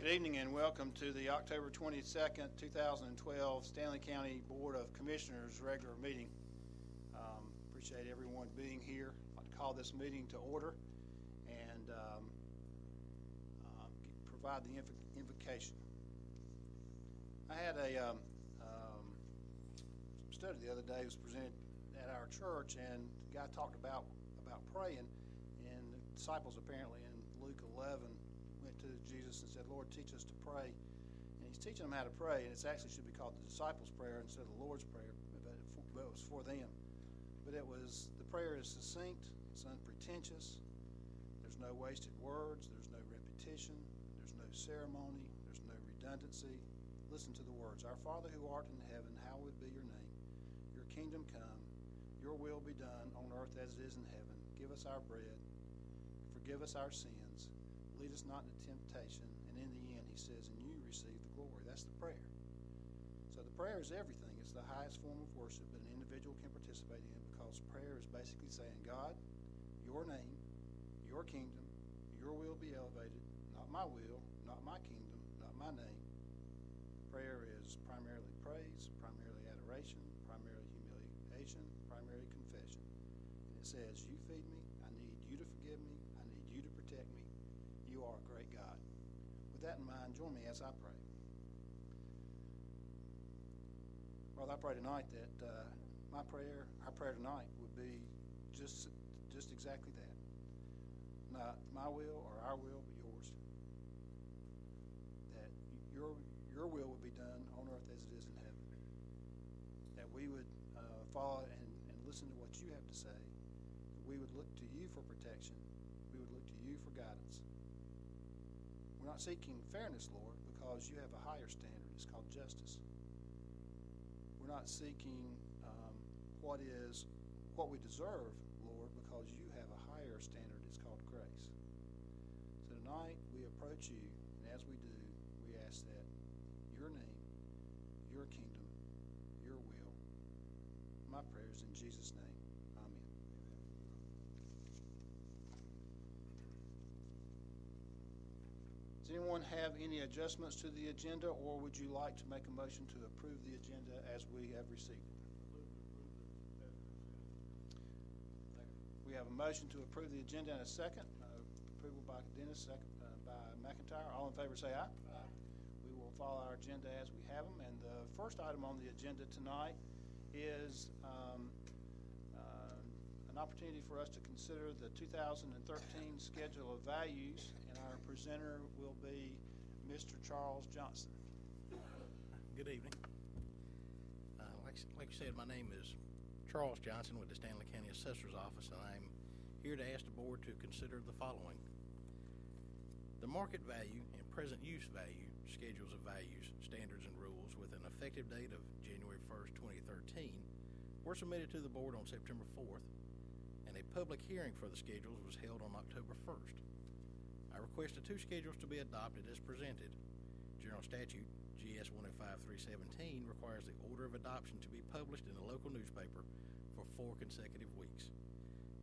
Good evening and welcome to the October 22nd, 2012 Stanley County Board of Commissioners regular meeting. Appreciate everyone being here. I'd like to call this meeting to order and provide the invocation. I had a study the other day. It was presented at our church, and the guy talked about praying, and the disciples apparently in Luke 11 went to Jesus and said, "Lord, teach us to pray." And he's teaching them how to pray, and it actually should be called the disciples' prayer instead of the Lord's prayer, but it was for them. But the prayer is succinct, it's unpretentious, there's no wasted words, there's no repetition, there's no ceremony, there's no redundancy. Listen to the words. Our Father who art in heaven, hallowed be your name. Your kingdom come, your will be done on earth as it is in heaven. Give us our bread, forgive us our sins, lead us not into temptation, and in the end, he says, and you receive the glory. That's the prayer. So the prayer is everything. It's the highest form of worship that an individual can participate in, because prayer is basically saying, God, your name, your kingdom, your will be elevated, not my will, not my kingdom, not my name. Prayer is primarily praise, primarily adoration, primarily humiliation, primarily confession. And it says, you feed me, I need you to forgive me, I need you to protect me. You are a great God. With that in mind, join me as I pray. Father, I pray tonight that our prayer tonight would be just exactly that. Not my will or our will, but yours. That your will would be done on earth as it is in heaven. That we would follow and listen to what you have to say. That we would look to you for protection. We would look to you for guidance. We're not seeking fairness, Lord, because you have a higher standard. It's called justice. We're not seeking what we deserve, Lord, because you have a higher standard. It's called grace. So tonight we approach you, and as we do, we ask that your name, your kingdom, your will. My prayers in Jesus' name. Amen. Does anyone have any adjustments to the agenda, or would you like to make a motion to approve the agenda as we have received it? We have a motion to approve the agenda and a second. Approval by Dennis, second by McIntyre. All in favor say aye. Aye. We will follow our agenda as we have them. And the first item on the agenda tonight is an opportunity for us to consider the 2013 schedule of values, and our presenter will be Mr. Charles Johnson. Good evening. Like you said, my name is Charles Johnson with the Stanley County Assessor's Office, and I'm here to ask the board to consider the following. The market value and present use value schedules of values, standards, and rules with an effective date of January 1st, 2013 were submitted to the board on September 4th, and a public hearing for the schedules was held on October 1st. I requested two schedules to be adopted as presented. General Statute GS 105317 requires the order of adoption to be published in the local newspaper for 4 consecutive weeks.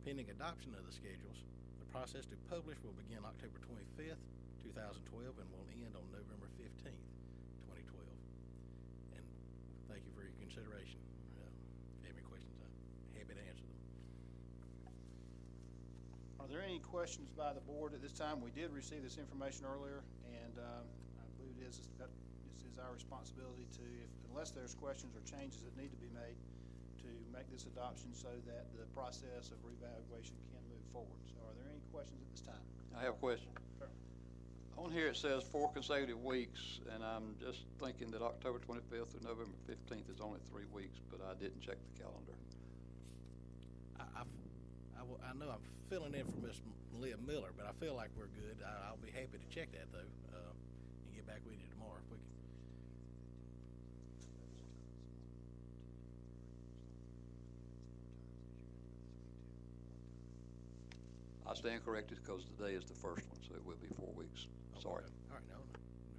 Pending adoption of the schedules, the process to publish will begin October 25th, 2012 and will end on November 15th, 2012. And thank you for your consideration. If you have any questions, I'm happy to answer them. Are there any questions by the board at this time? We did receive this information earlier, and I believe this is our responsibility to, unless there's questions or changes that need to be made, to make this adoption so that the process of revaluation can move forward. So are there any questions at this time? I have a question. Sure. On here it says 4 consecutive weeks, and I'm just thinking that October 25th through November 15th is only 3 weeks, but I didn't check the calendar. I know I'm filling in for Miss Leah Miller, but I feel like we're good. I'll be happy to check that, though, and get back with you tomorrow if we can. I stand corrected because today is the first one, so it will be 4 weeks. Okay. Sorry. All right, no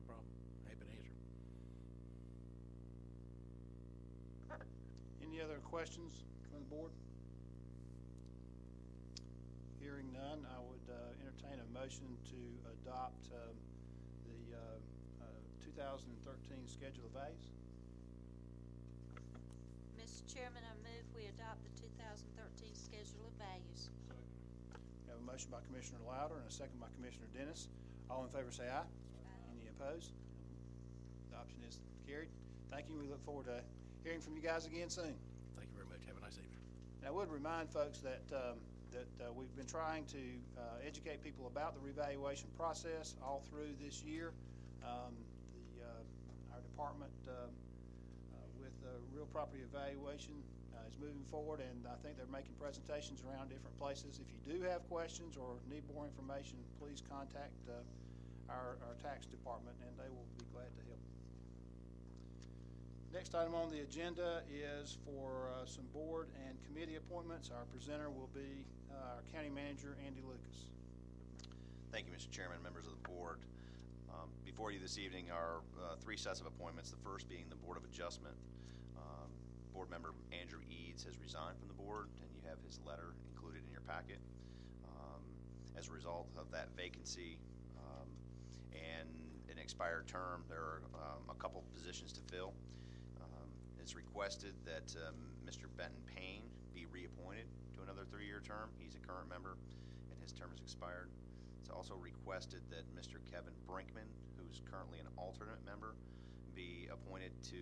problem. Happy to answer. Any other questions from the board? Hearing none, I would entertain a motion to adopt the 2013 schedule of values. Mr. Chairman, I move we adopt the 2013 schedule of values. We have a motion by Commissioner Louder and a second by Commissioner Dennis. All in favor say aye. Any opposed? Adoption is carried. Thank you. We look forward to hearing from you guys again soon. Thank you very much. Have a nice evening. And I would remind folks that we've been trying to educate people about the revaluation process all through this year. Our department with real property evaluation is moving forward, and I think they're making presentations around different places. If you do have questions or need more information, please contact our tax department, and they will be glad to help. Next item on the agenda is for some board and committee appointments. Our presenter will be our county manager, Andy Lucas. Thank you, Mr. Chairman, members of the board. Before you this evening are three sets of appointments, the first being the Board of Adjustment. Board member Andrew Eads has resigned from the board, and you have his letter included in your packet. As a result of that vacancy and an expired term, there are a couple positions to fill. It's requested that Mr. Benton Payne be reappointed to another 3-year term. He's a current member, and his term is expired. It's also requested that Mr. Kevin Brinkman, who's currently an alternate member, be appointed to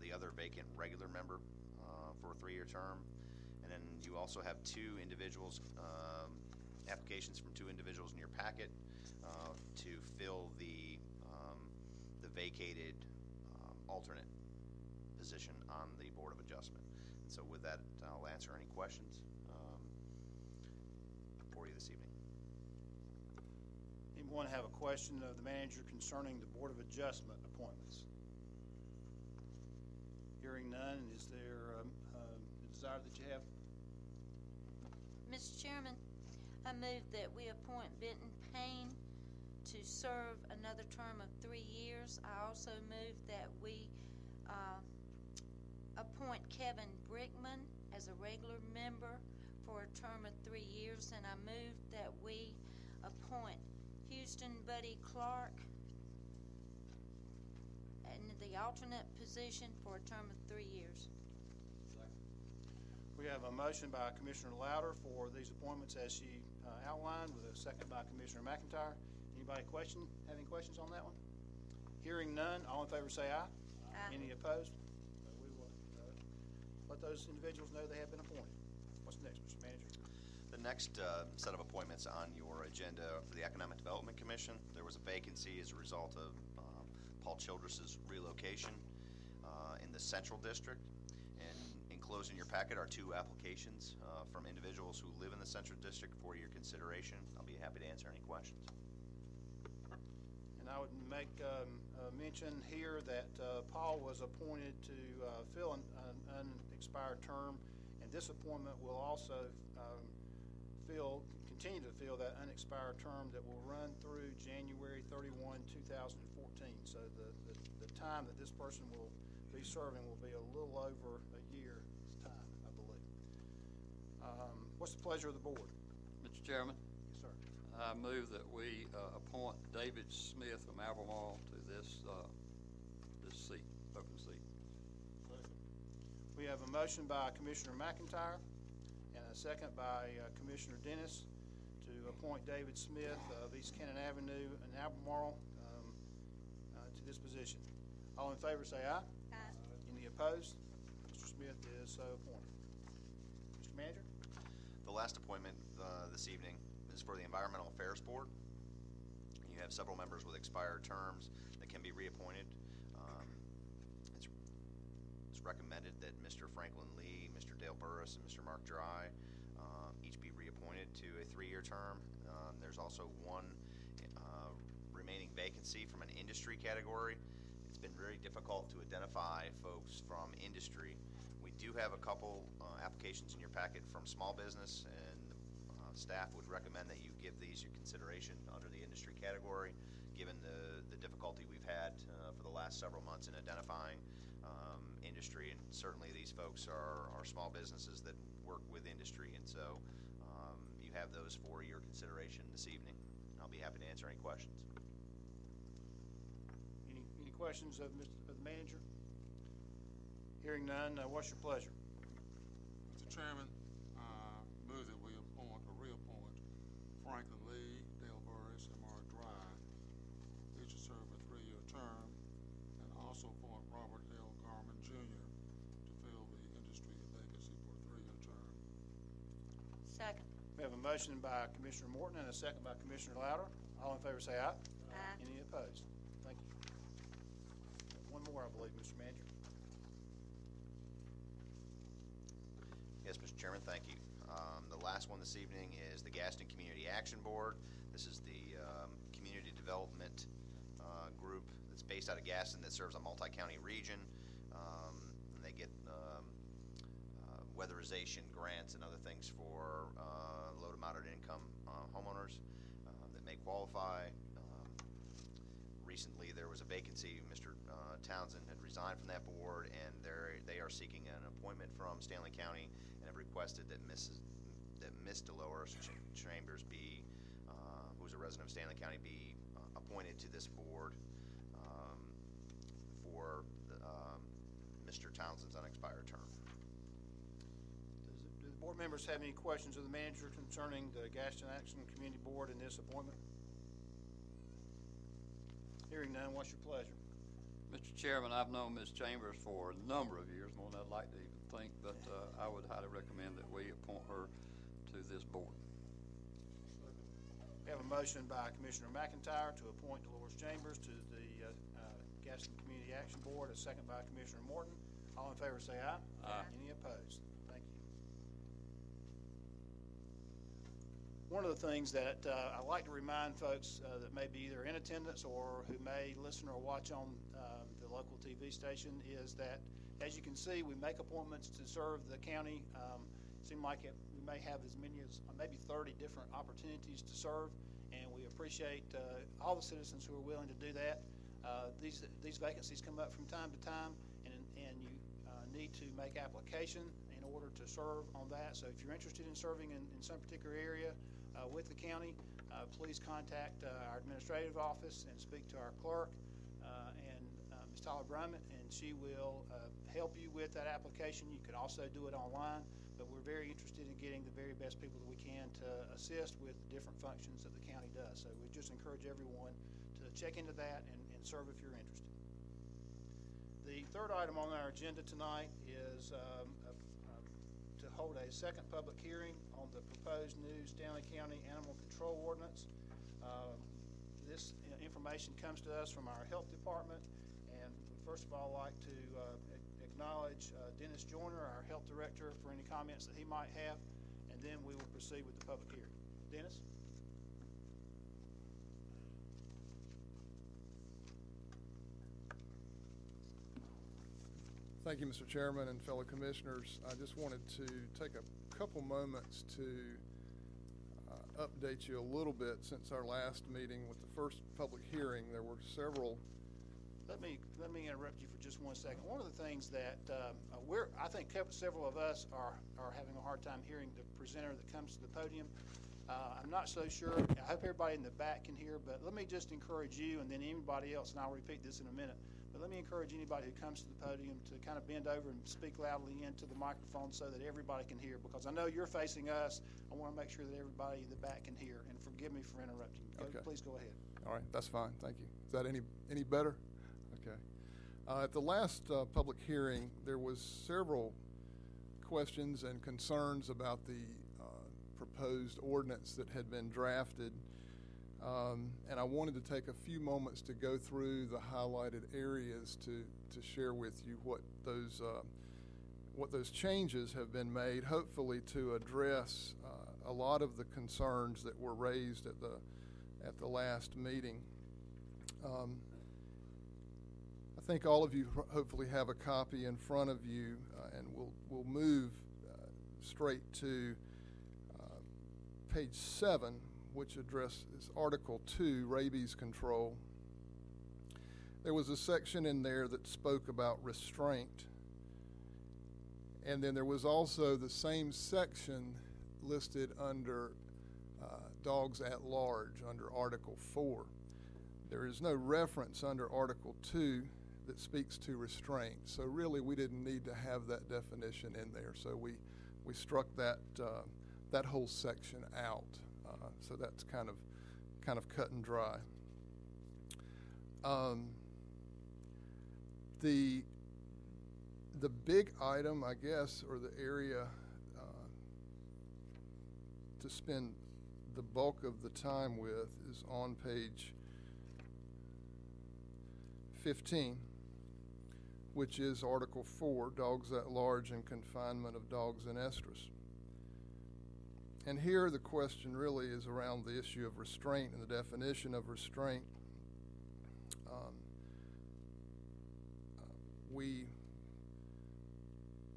the other vacant regular member for a 3-year term. And then you also have two individuals, applications from two individuals in your packet to fill the vacated alternate position on the Board of Adjustment. And so with that, I'll answer any questions for you this evening. Anyone have a question of the manager concerning the Board of Adjustment appointments? Hearing none, is there a desire that you have? Mr. Chairman, I move that we appoint Benton Payne to serve another term of 3 years. I also move that we appoint Kevin Brickman as a regular member for a term of 3 years, and I move that we appoint Houston Buddy Clark in the alternate position for a term of 3 years. We have a motion by Commissioner Louder for these appointments as she outlined, with a second by Commissioner McIntyre. Anybody have any questions on that one? Hearing none, all in favor say aye. Aye. Any opposed? We will let those individuals know they have been appointed. What's next, Mr. Manager? The next set of appointments on your agenda for the Economic Development Commission, there was a vacancy as a result of Paul Childress's relocation in the Central District. And enclosed in your packet are two applications from individuals who live in the Central District for your consideration. I'll be happy to answer any questions. And I would make mention here that Paul was appointed to fill an unexpired term, and this appointment will also continue to fill that unexpired term that will run through January 31, 2014. So the time that this person will be serving will be a little over a year's time, I believe. What's the pleasure of the board? Mr. Chairman, Yes, sir. I move that we appoint David Smith from Albemarle to this seat, open seat. We have a motion by Commissioner McIntyre and a second by Commissioner Dennis to appoint David Smith of East Cannon Avenue and Albemarle to this position. All in favor say aye. Aye. Any opposed? Mr. Smith is so appointed. Mr. Manager? The last appointment this evening is for the Environmental Affairs Board. You have several members with expired terms that can be reappointed. It's recommended that Mr. Franklin Lee, Mr. Dale Burris, and Mr. Mark Dry each be reappointed to a 3-year term. There's also one remaining vacancy from an industry category. It's been very difficult to identify folks from industry. We do have a couple applications in your packet from small business, and staff would recommend that you give these your consideration under the industry category, given the difficulty we've had for the last several months in identifying industry. And certainly these folks are small businesses that work with industry, and so you have those for your consideration this evening. I'll be happy to answer any questions. questions of the manager? Hearing none, what's your pleasure? Mr. Chairman, move that we appoint or reappoint Franklin Lee, Dale Burris, and Mark Dry, each to serve a 3-year term, and also appoint Robert L. Garman Jr. to fill the industry vacancy for a 3-year term. Second. We have a motion by Commissioner Morton and a second by Commissioner Louder. All in favor say aye. Aye. Any opposed? Thank you. One more, I believe, Mr. Manager. Yes, Mr. Chairman, thank you. The last one this evening is the Gaston Community Action Board. This is the community development group that's based out of Gaston that serves a multi-county region. And they get weatherization grants and other things for low to moderate income homeowners that may qualify. Recently, there was a vacancy. Mr. Townsend had resigned from that board, and they are seeking an appointment from Stanley County and have requested that Miss Dolores Chambers be, who's a resident of Stanley County, be appointed to this board for Mr. Townsend's unexpired term. Do the board members have any questions of the manager concerning the Gaston Action Community Board and this appointment? Hearing none, what's your pleasure? Mr. Chairman, I've known Ms. Chambers for a number of years, more than I'd like to even think, but I would highly recommend that we appoint her to this board. We have a motion by Commissioner McIntyre to appoint Dolores Chambers to the Gaston Community Action Board, a second by Commissioner Morton. All in favor say aye. Aye. Any opposed? Thank you. One of the things that I like to remind folks that may be either in attendance or who may listen or watch on the local TV station is that, as you can see, we make appointments to serve the county. Seem like we may have as many as maybe 30 different opportunities to serve, and we appreciate all the citizens who are willing to do that. These vacancies come up from time to time, and you need to make application in order to serve on that. So if you're interested in serving in some particular area with the county, please contact our administrative office and speak to our clerk and Ms. Tyler Brummett, and she will help you with that application. You can also do it online, but we're very interested in getting the very best people that we can to assist with the different functions that the county does. So we just encourage everyone to check into that and serve if you're interested. The third item on our agenda tonight is to hold a second public hearing on the proposed new Stanley County Animal Control Ordinance. This information comes to us from our health department, and we'd first of all like to acknowledge Dennis Joyner, our health director, for any comments that he might have, and then we will proceed with the public hearing. Dennis? Thank you, Mr. Chairman and fellow commissioners. I just wanted to take a couple moments to update you a little bit since our last meeting with the first public hearing. There were several. Let me interrupt you for just 1 second. One of the things that I think several of us are having a hard time hearing the presenter that comes to the podium. I'm not so sure. I hope everybody in the back can hear, but let me just encourage you and then anybody else, and I'll repeat this in a minute, but let me encourage anybody who comes to the podium to kind of bend over and speak loudly into the microphone so that everybody can hear, because I know you're facing us. I want to make sure that everybody in the back can hear, and forgive me for interrupting. Okay. Please go ahead. All right, that's fine. Thank you. Is that any better? Okay. At the last public hearing, there was several questions and concerns about the proposed ordinance that had been drafted, and I wanted to take a few moments to go through the highlighted areas to share with you what those changes have been made, hopefully to address a lot of the concerns that were raised at the last meeting. I think all of you hopefully have a copy in front of you, and we'll move straight to page 7, which addresses Article 2, rabies control. There was a section in there that spoke about restraint, and then there was also the same section listed under dogs at large under Article 4. There is no reference under Article 2 that speaks to restraint. So really, we didn't need to have that definition in there. So we struck that that whole section out. So that's kind of cut and dry. The big item, I guess, or the area to spend the bulk of the time with is on page 15, which is Article 4, Dogs at Large and Confinement of Dogs in Estrus. And here the question really is around the issue of restraint and the definition of restraint. We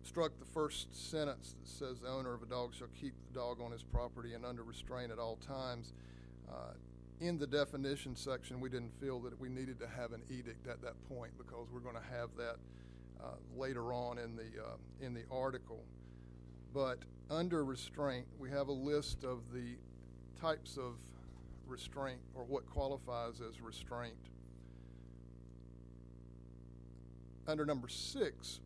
struck the first sentence that says the owner of a dog shall keep the dog on his property and under restraint at all times. In the definition section, we didn't feel that we needed to have an edict at that point because we're going to have that later on in the article. But under restraint, we have a list of the types of restraint, or what qualifies as restraint. Under number 6,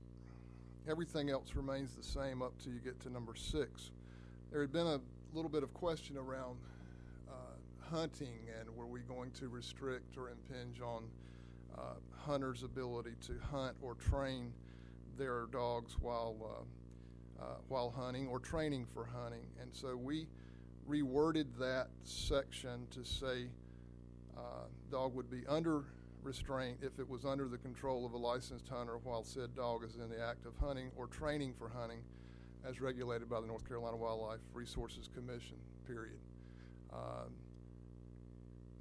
everything else remains the same up till you get to number 6. There had been a little bit of question around hunting, and were we going to restrict or impinge on hunters' ability to hunt or train their dogs while hunting or training for hunting. And so we reworded that section to say dog would be under restraint if it was under the control of a licensed hunter while said dog is in the act of hunting or training for hunting as regulated by the North Carolina Wildlife Resources Commission, period.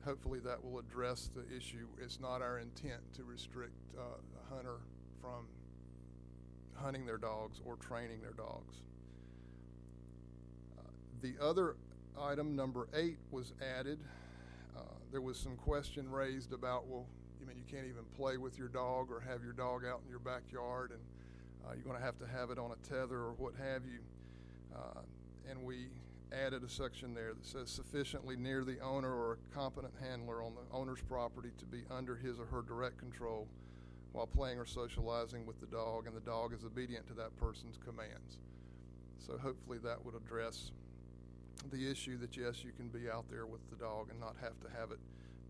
Hopefully that will address the issue. It's not our intent to restrict a hunter from hunting their dogs or training their dogs. The other item, number 8, was added. There was some question raised about, well, you mean you can't even play with your dog or have your dog out in your backyard, and you're going to have it on a tether or what have you. And we added a section there that says sufficiently near the owner or a competent handler on the owner's property to be under his or her direct control while playing or socializing with the dog, and the dog is obedient to that person's commands. So hopefully that would address the issue that, yes, you can be out there with the dog and not have to have it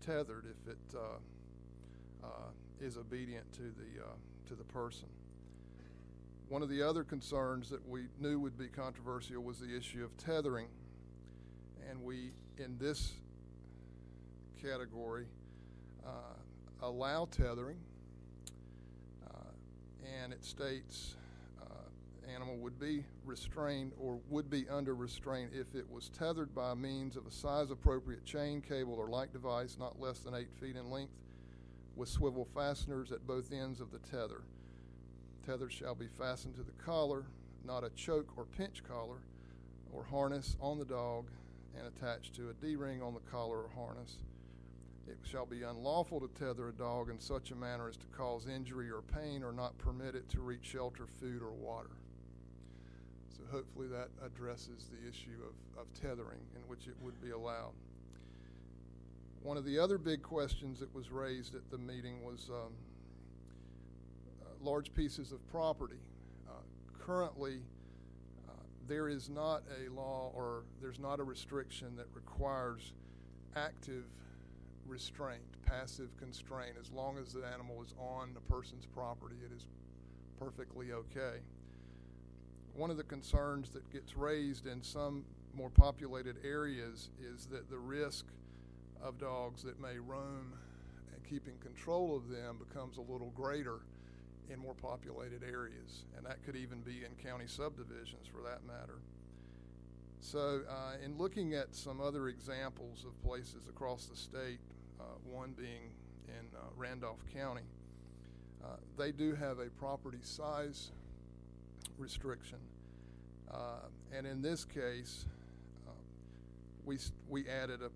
tethered if it is obedient to the person. One of the other concerns that we knew would be controversial was the issue of tethering, and we, in this category, allow tethering, and it states animal would be restrained or would be under restraint if it was tethered by means of a size appropriate chain, cable, or like device not less than 8 feet in length with swivel fasteners at both ends of the tether. Tether shall be fastened to the collar, not a choke or pinch collar or harness on the dog, and attached to a D-ring on the collar or harness. It shall be unlawful to tether a dog in such a manner as to cause injury or pain or not permit it to reach shelter, food, or water. So hopefully that addresses the issue of tethering in which it would be allowed. One of the other big questions that was raised at the meeting was large pieces of property. Currently, there is not a law or there's not a restriction that requires active restraint, passive constraint. As long as the animal is on a person's property, it is perfectly okay. One of the concerns that gets raised in some more populated areas is that the risk of dogs that may roam and keeping control of them becomes a little greater in more populated areas, and that could even be in county subdivisions for that matter. So in looking at some other examples of places across the state, one being in Randolph County, they do have a property size restriction, and in this case we added a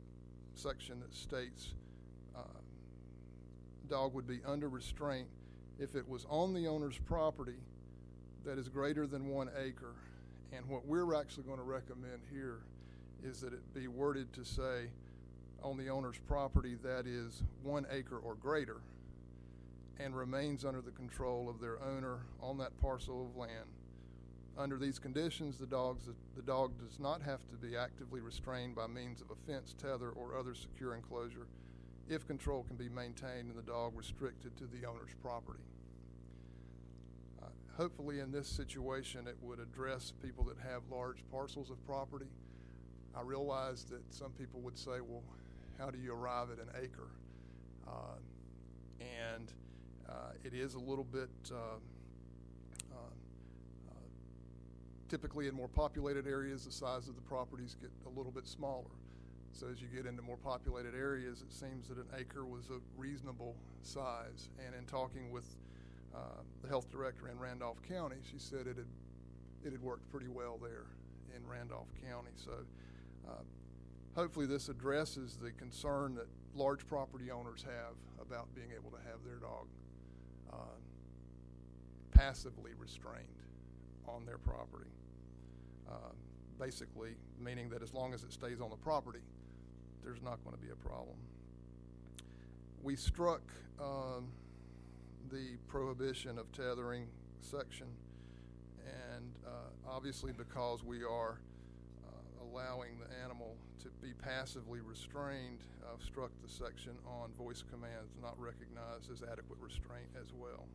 section that states dog would be under restraint if it was on the owner's property that is greater than 1 acre. And what we're actually going to recommend here is that it be worded to say on the owner's property that is 1 acre or greater and remains under the control of their owner on that parcel of land. Under these conditions, the dog does not have to be actively restrained by means of a fence, tether, or other secure enclosure if control can be maintained and the dog restricted to the owner's property. Hopefully in this situation it would address people that have large parcels of property. I realize that some people would say, well, how do you arrive at an acre? It is a little bit, typically in more populated areas, the size of the properties get a little bit smaller. So as you get into more populated areas, it seems that an acre was a reasonable size. And in talking with the health director in Randolph County, she said it had worked pretty well there in Randolph County. So hopefully this addresses the concern that large property owners have about being able to have their dog passively restrained on their property. Basically meaning that as long as it stays on the property, there's not going to be a problem. We struck the prohibition of tethering section, and obviously because we are allowing the animal to be passively restrained, struck the section on voice commands not recognized as adequate restraint as well.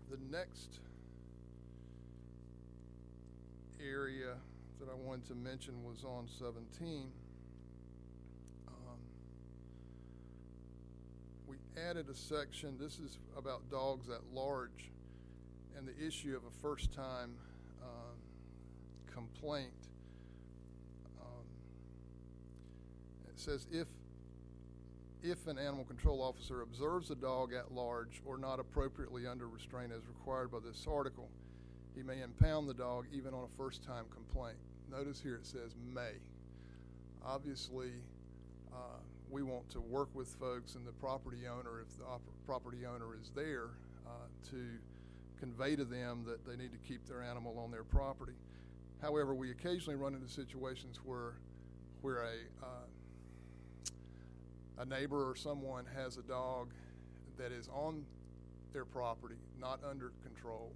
The next area that I wanted to mention was on 17. We added a section, this is about dogs at large, and the issue of a first-time complaint. It says if an animal control officer observes a dog at large or not appropriately under restraint as required by this article, he may impound the dog even on a first-time complaint. Notice here it says may. Obviously, we want to work with folks and the property owner, if the property owner is there, to convey to them that they need to keep their animal on their property. However, we occasionally run into situations where a neighbor or someone has a dog that is on their property, not under control,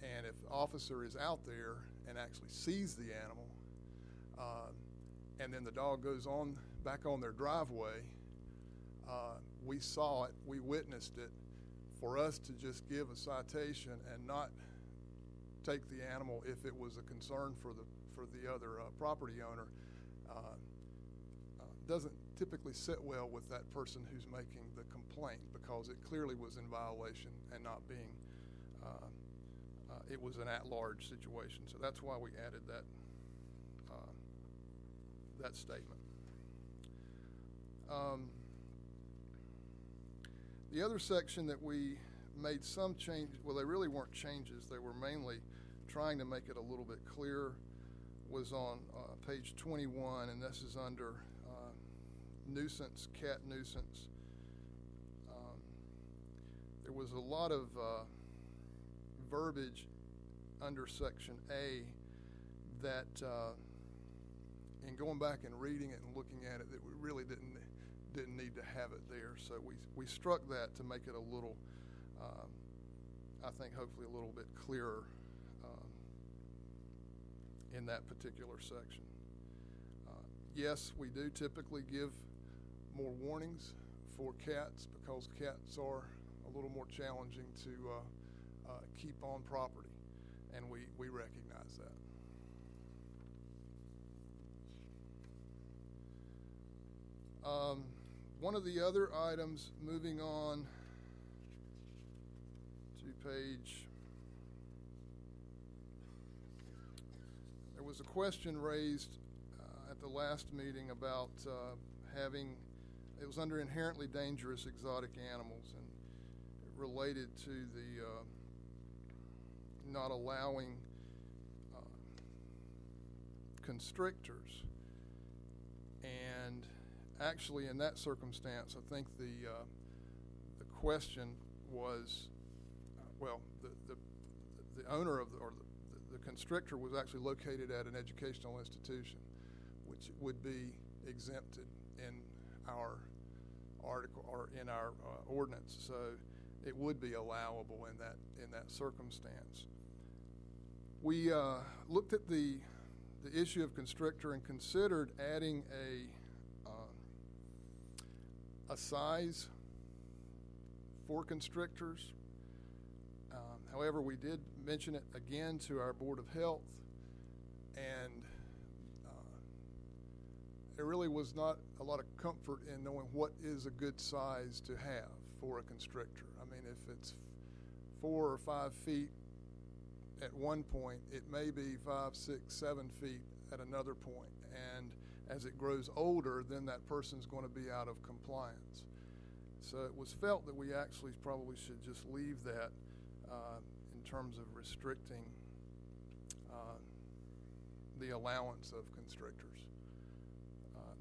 and if the officer is out there and actually sees the animal, and then the dog goes on back on their driveway, we saw it, we witnessed it. For us to just give a citation and not take the animal if it was a concern for the other property owner doesn't typically sit well with that person who's making the complaint, because it clearly was in violation and not being it was an at-large situation. So that's why we added that statement. The other section that we made some change, well, they really weren't changes, they were mainly trying to make it a little bit clearer, was on page 21, and this is under nuisance, cat nuisance. There was a lot of verbiage under section A that in going back and reading it and looking at it, that we really didn't need to have it there. So we struck that to make it a little, I think hopefully a little bit clearer in that particular section. Yes, we do typically give more warnings for cats because cats are a little more challenging to keep on property, and we recognize that. One of the other items, moving on to page, there was a question raised at the last meeting about it was under inherently dangerous exotic animals, and it related to the not allowing constrictors. And actually, in that circumstance, I think the question was, well, the the owner of the constrictor was actually located at an educational institution, which would be exempted in our article or in our ordinance. So it would be allowable in that circumstance. We looked at the issue of constrictor and considered adding a size for constrictors. However, we did mention it again to our Board of Health, and there really was not a lot of comfort in knowing what is a good size to have for a constrictor. I mean, if it's 4 or 5 feet at one point, it may be 5, 6, 7 feet at another point. And as it grows older, then that person's going to be out of compliance. So it was felt that we actually probably should just leave that in terms of restricting the allowance of constrictors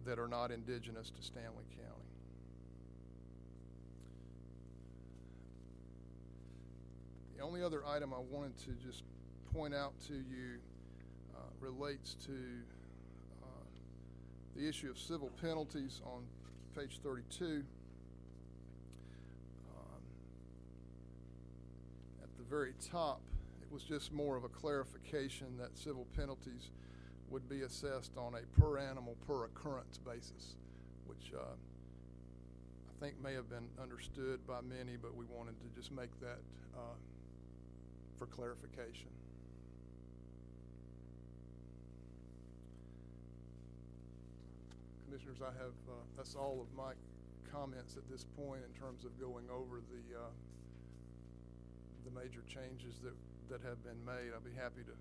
that are not indigenous to Stanley County. The only other item I wanted to just point out to you relates to the issue of civil penalties on page 32. At the very top, it was just more of a clarification that civil penalties would be assessed on a per animal, per occurrence basis, which I think may have been understood by many, but we wanted to just make that for clarification. Commissioners, I have that's all of my comments at this point in terms of going over the major changes that have been made. I'll be happy to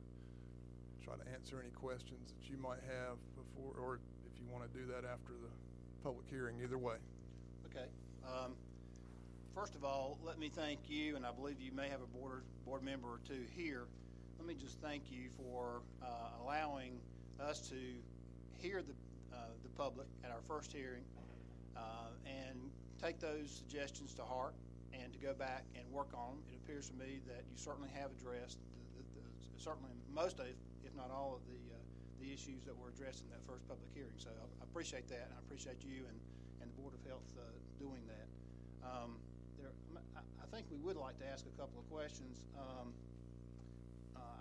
try to answer any questions that you might have before, or if you want to do that after the public hearing, either way. Okay. First of all, let me thank you, and I believe you may have a board member or two here. Let me just thank you for allowing us to hear the public at our first hearing and take those suggestions to heart and to go back and work on them. It appears to me that you certainly have addressed certainly most of, if not all, of the issues that were addressed in that first public hearing. So I appreciate that, and I appreciate you and the Board of Health doing that. I think we would like to ask a couple of questions.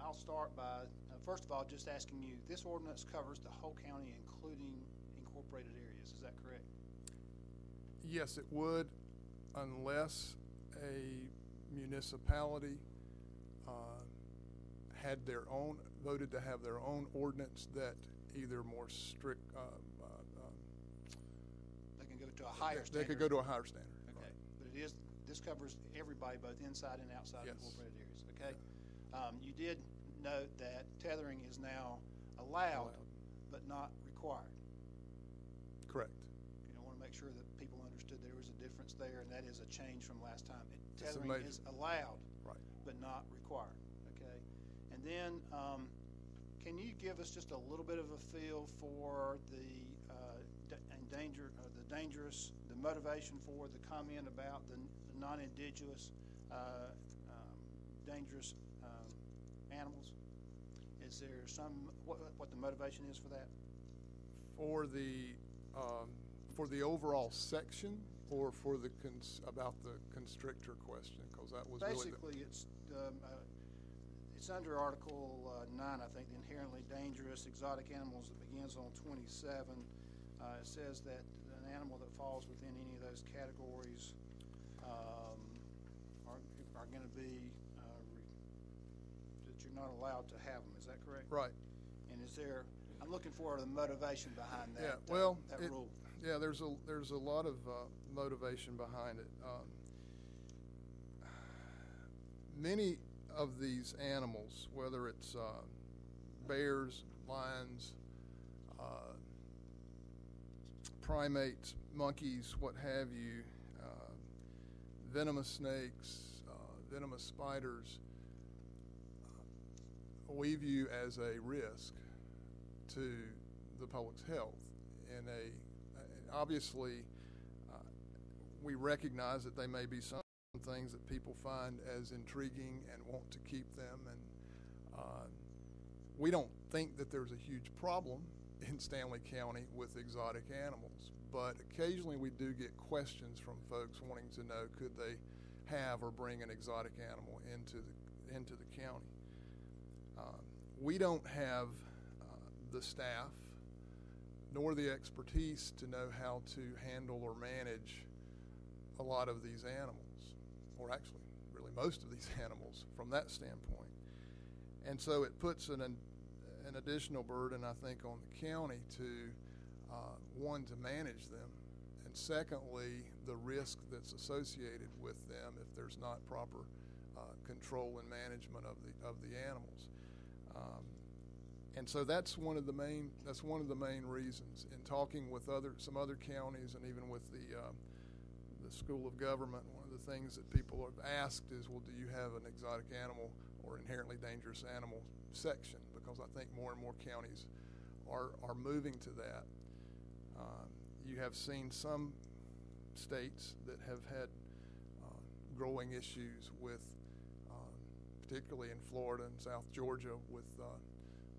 I'll start by, first of all, just asking you, this ordinance covers the whole county, including incorporated areas. Is that correct? Yes, it would, unless a municipality had their own, voted to have their own ordinance that either more strict. They can go to a higher standard. They could go to a higher standard. Okay, right. but this covers everybody, both inside and outside Yes. incorporated areas. Okay, you did note that tethering is now allowed, but not required. Correct. You know, I want to make sure that people understood there was a difference there, and that is a change from last time. It's a Tethering major- is allowed, Right. but not required. Okay, and then can you give us just a little bit of a feel for the the motivation for the comment about the non-indigenous dangerous animals? Is there what the motivation is for that? For the overall section, or for the about the constrictor question, because that was basically it's under Article 9, I think, the inherently dangerous exotic animals that begins on 27. It says that an animal that falls within any of those categories are going to be that you're not allowed to have them. Is that correct? Right. And is there? I'm looking for the motivation behind that. Yeah. Well, that rule. Yeah. There's a lot of motivation behind it. Many of these animals, whether it's bears, lions, primates, monkeys, what have you, venomous snakes, venomous spiders, we view as a risk to the public's health. And obviously, we recognize that they may be some things that people find as intriguing and want to keep them. And we don't think that there's a huge problem in Stanley County with exotic animals, but occasionally we do get questions from folks wanting to know, could they have or bring an exotic animal into the county. We don't have the staff nor the expertise to know how to handle or manage a lot of these animals, or actually really most of these animals from that standpoint. And so it puts an additional burden, I think, on the county to, one, to manage them, and secondly, the risk that's associated with them if there's not proper control and management of the animals. And so that's one of the main reasons. In talking with some other counties and even with the School of Government, one of the things that people have asked is, well, do you have an exotic animal or inherently dangerous animal section? Because I think more and more counties are moving to that. You have seen some states that have had growing issues with, particularly in Florida and South Georgia,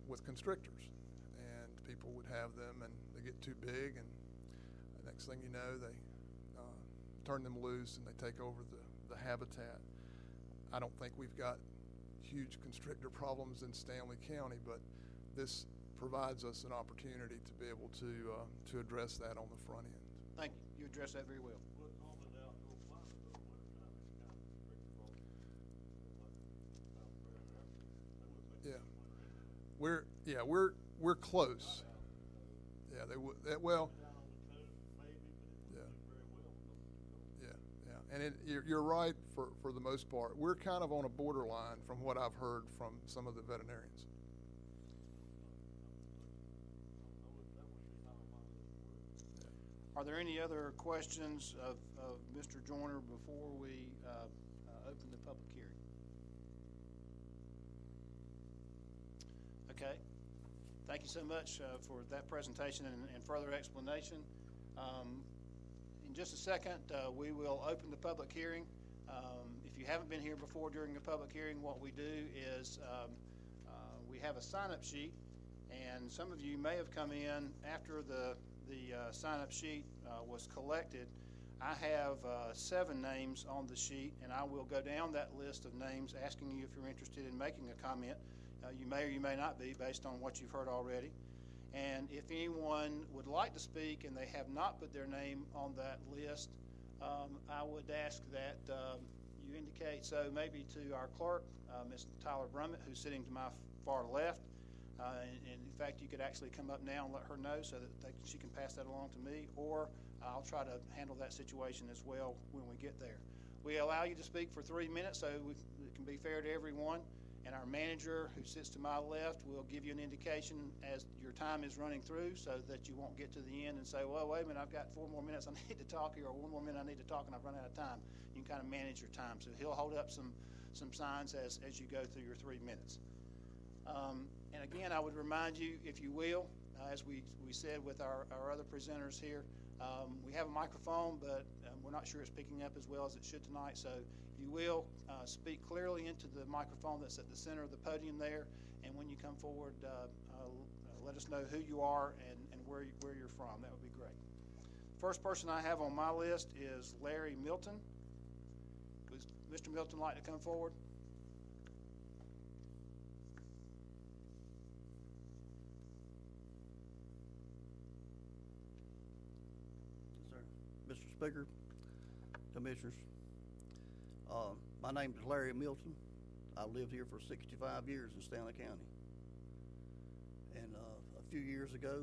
with constrictors, and people would have them and they get too big, and the next thing you know, they turn them loose and they take over the habitat. I don't think we've got huge constrictor problems in Stanley County, but this provides us an opportunity to be able to address that on the front end. Thank you. You addressed that very well. Yeah, we're close. Yeah, they would. Well, yeah, and you're right for the most part. We're kind of on a borderline from what I've heard from some of the veterinarians. Are there any other questions of Mr. Joyner before we open the public hearing? Okay. Thank you so much for that presentation and further explanation. In just a second, we will open the public hearing. If you haven't been here before during the public hearing, what we do is we have a sign-up sheet, and some of you may have come in after the sign-up sheet was collected. I have 7 names on the sheet, and I will go down that list of names asking you if you're interested in making a comment. You may or you may not be, based on what you've heard already. And if anyone would like to speak and they have not put their name on that list, I would ask that you indicate so maybe to our clerk, Ms. Tyler Brummett, who's sitting to my far left. And in fact, you could actually come up now and let her know so that she can pass that along to me, or I'll try to handle that situation as well when we get there. We allow you to speak for 3 minutes so it can be fair to everyone. And our manager, who sits to my left, will give you an indication as your time is running through so that you won't get to the end and say, well, wait a minute, I've got 4 more minutes I need to talk here, or 1 more minute I need to talk and I've run out of time. You can kind of manage your time. So he'll hold up some signs as you go through your 3 minutes. And again, I would remind you, if you will, as we said with our other presenters here, we have a microphone, but we're not sure it's picking up as well as it should tonight. So if you will, speak clearly into the microphone that's at the center of the podium there, and when you come forward, let us know who you are and where you're from. That would be great. First person I have on my list is Larry Milton. Would Mr. Milton like to come forward? Mr. Speaker, Commissioners, my name is Larry Milton. I've lived here for 65 years in Stanley County. And a few years ago,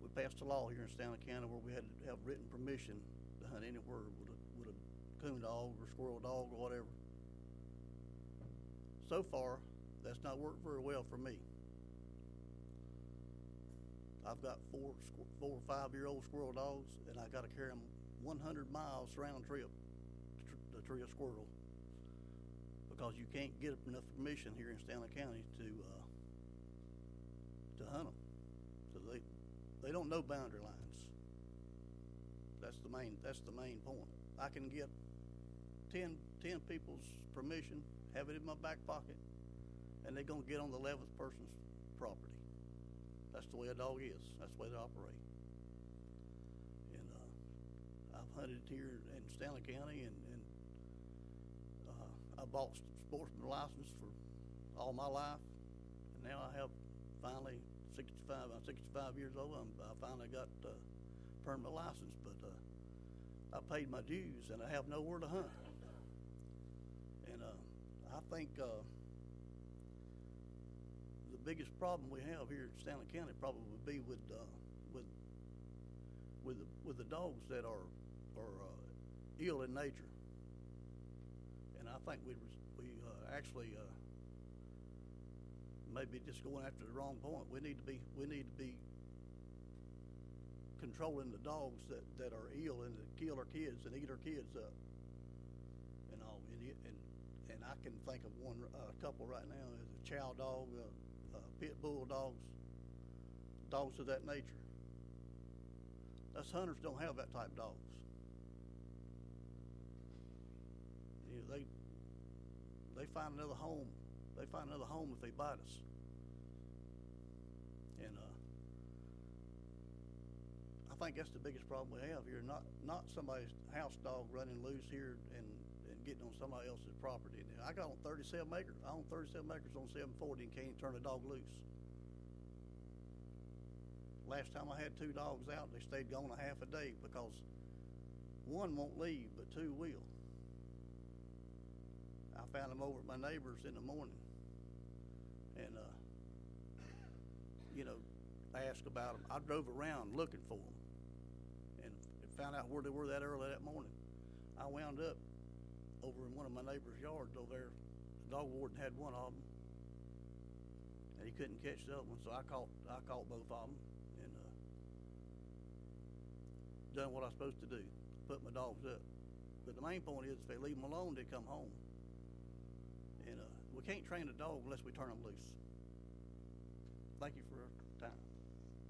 we passed a law here in Stanley County where we had to have written permission to hunt anywhere with a coon dog or squirrel dog or whatever. So far, that's not worked very well for me. I've got four or 5-year-old squirrel dogs, and I got to carry them 100 miles round trip to tree a squirrel, because you can't get enough permission here in Stanley County to hunt them. So they don't know boundary lines. That's the main point. I can get 10 people's permission, have it in my back pocket, and they're going to get on the 11th person's property. That's the way a dog is. That's the way they operate. And I've hunted here in Stanley County, and I bought sportsman license for all my life, and now I have finally 65. I'm 65 years old. I finally got permanent license, but I paid my dues, and I have nowhere to hunt. And I think the biggest problem we have here in Stanley County probably would be with the dogs that are ill in nature. And I think we actually maybe just going after the wrong point. We need to be controlling the dogs that are ill and that kill our kids and eat our kids up. And all, and I can think of a couple right now is a chow dog, pit bull dogs of that nature. Us hunters don't have that type of dogs. You know, they find another home. They find another home if they bite us. And I think that's the biggest problem we have here. Not somebody's house dog running loose here and getting on somebody else's property. I got on 37 acres. I own 37 acres on 740 and can't turn a dog loose. Last time I had 2 dogs out, they stayed gone a half a day because one won't leave, but 2 will. I found them over at my neighbor's in the morning, and you know, I asked about them. I drove around looking for them, and found out where they were that early that morning. I wound up over in one of my neighbor's yards over there. The dog warden had one of them, and he couldn't catch the other one, so I caught both of them and done what I was supposed to do, put my dogs up. But the main point is, if they leave them alone, they come home. And we can't train a dog unless we turn them loose. Thank you for your time.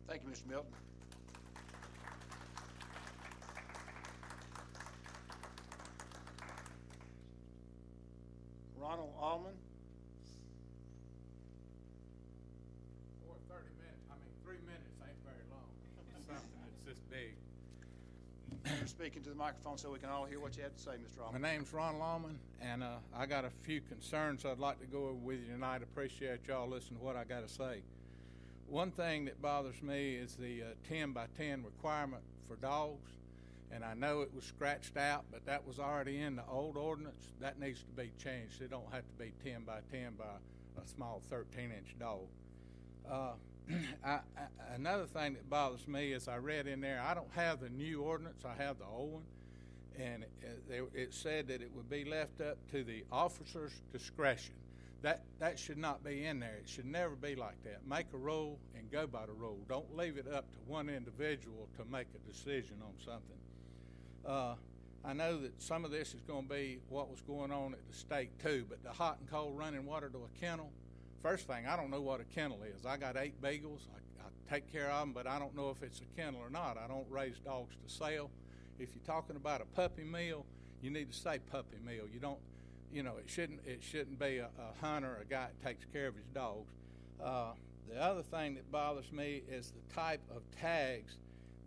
Thank you, Mr. Milton. Ronald Allman. Boy, 3 minutes ain't very long. It's something that's this big. You're speaking to the microphone so we can all hear what you have to say, Mr. Allman. My name's Ron Lawman, and I got a few concerns I'd like to go over with you tonight. Appreciate y'all listening to what I got to say. One thing that bothers me is the 10 by 10 requirement for dogs, and I know it was scratched out, but that was already in the old ordinance. That needs to be changed. It don't have to be 10 by 10 by a small 13-inch dog. Another thing that bothers me is I read in there, I don't have the new ordinance, I have the old one, and it said that it would be left up to the officer's discretion. That should not be in there. It should never be like that. Make a rule and go by the rule. Don't leave it up to one individual to make a decision on something. I know that some of this is going to be what was going on at the state too, but the hot and cold running water to a kennel, first thing, I don't know what a kennel is. I got 8 beagles. I take care of them, but I don't know if it's a kennel or not. I don't raise dogs to sell. If you're talking about a puppy mill, you need to say puppy mill. You don't, you know, it shouldn't be a hunter, a guy that takes care of his dogs. The other thing that bothers me is the type of tags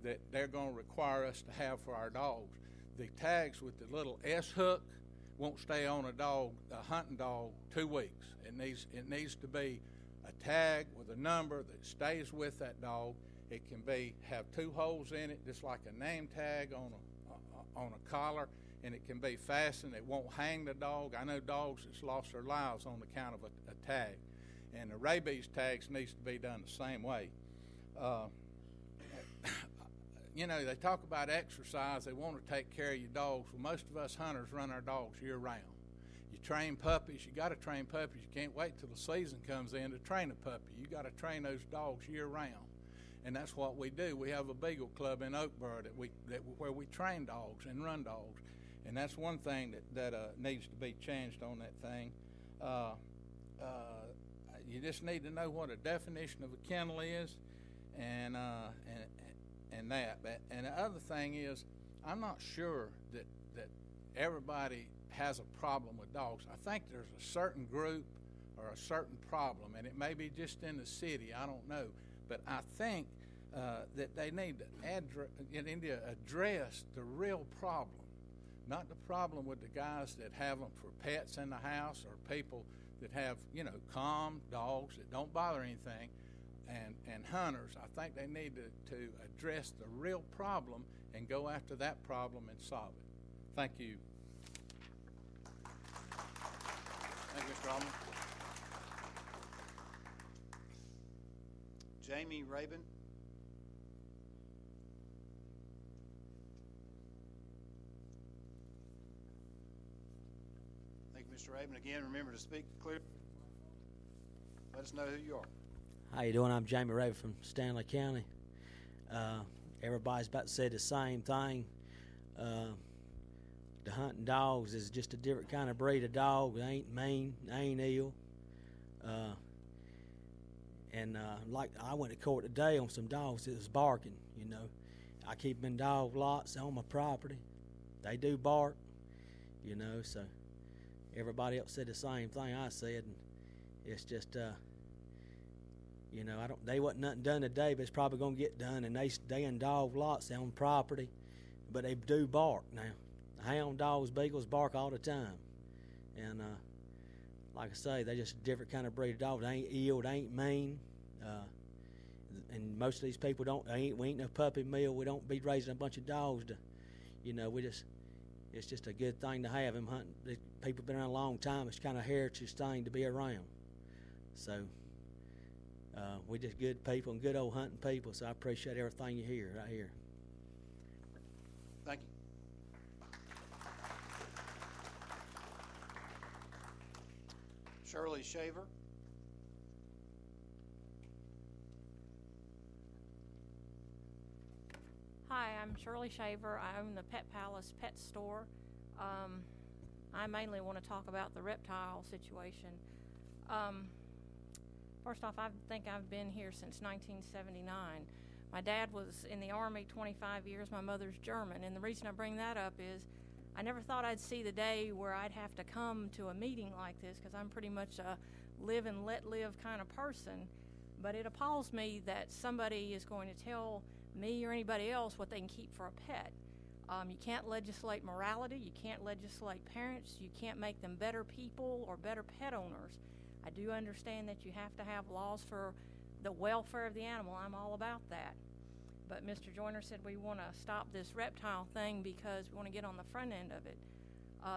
that they're going to require us to have for our dogs. The tags with the little S hook won't stay on a hunting dog 2 weeks. It needs to be a tag with a number that stays with that dog. It can have 2 holes in it, just like a name tag on a collar, and it can be fastened. It won't hang the dog. I know dogs that's lost their lives on account of a tag, and the rabies tags needs to be done the same way. You know, they talk about exercise. They want to take care of your dogs. Well, most of us hunters run our dogs year-round. You train puppies. You got to train puppies. You can't wait till the season comes in to train a puppy. You got to train those dogs year-round, and that's what we do. We have a Beagle Club in Oakboro where we train dogs and run dogs, and that's one thing that needs to be changed on that thing. You just need to know what a definition of a kennel is, and that. And the other thing is, I'm not sure that everybody has a problem with dogs. I think there's a certain group or a certain problem, and it may be just in the city, I don't know. But I think that they need to address the real problem, not the problem with the guys that have them for pets in the house or people that have, calm dogs that don't bother anything, and hunters. I think they need to address the real problem and go after that problem and solve it. Thank you. Thank you, Mr. Alderman. Jamie Rabin. Thank you, Mr. Rabin. Again, remember to speak clearly. Let us know who you are. How you doing? I'm Jamie Raven from Stanley County. Everybody's about to say the same thing. The hunting dogs is just a different kind of breed of dog. They ain't mean, they ain't ill. Like I went to court today on some dogs that was barking, I keep them in dog lots on my property. They do bark, so everybody else said the same thing I said. And it's just, they wasn't nothing done today, but it's probably going to get done. And they in dog lots, they on property, but they do bark now. Hound dogs, beagles bark all the time. And like I say, they just a different kind of breed of dog. They ain't ill, they ain't mean. And most of these people we ain't no puppy mill. We don't be raising a bunch of dogs to, it's just a good thing to have them hunting. People been around a long time. It's kind of a heritage thing to be around. So we're just good people and good old hunting people. So I appreciate everything you hear right here. Thank you. Shirley Shaver. Hi, I'm Shirley Shaver. I own the Pet Palace Pet Store. I mainly want to talk about the reptile situation. First off, I think I've been here since 1979. My dad was in the Army 25 years. My mother's German. And the reason I bring that up is I never thought I'd see the day where I'd have to come to a meeting like this, because I'm pretty much a live and let live kind of person. But it appalls me that somebody is going to tell me or anybody else what they can keep for a pet. You can't legislate morality. You can't legislate parents. You can't make them better people or better pet owners. I do understand that you have to have laws for the welfare of the animal. I'm all about that. But Mr. Joyner said we want to stop this reptile thing because we want to get on the front end of it.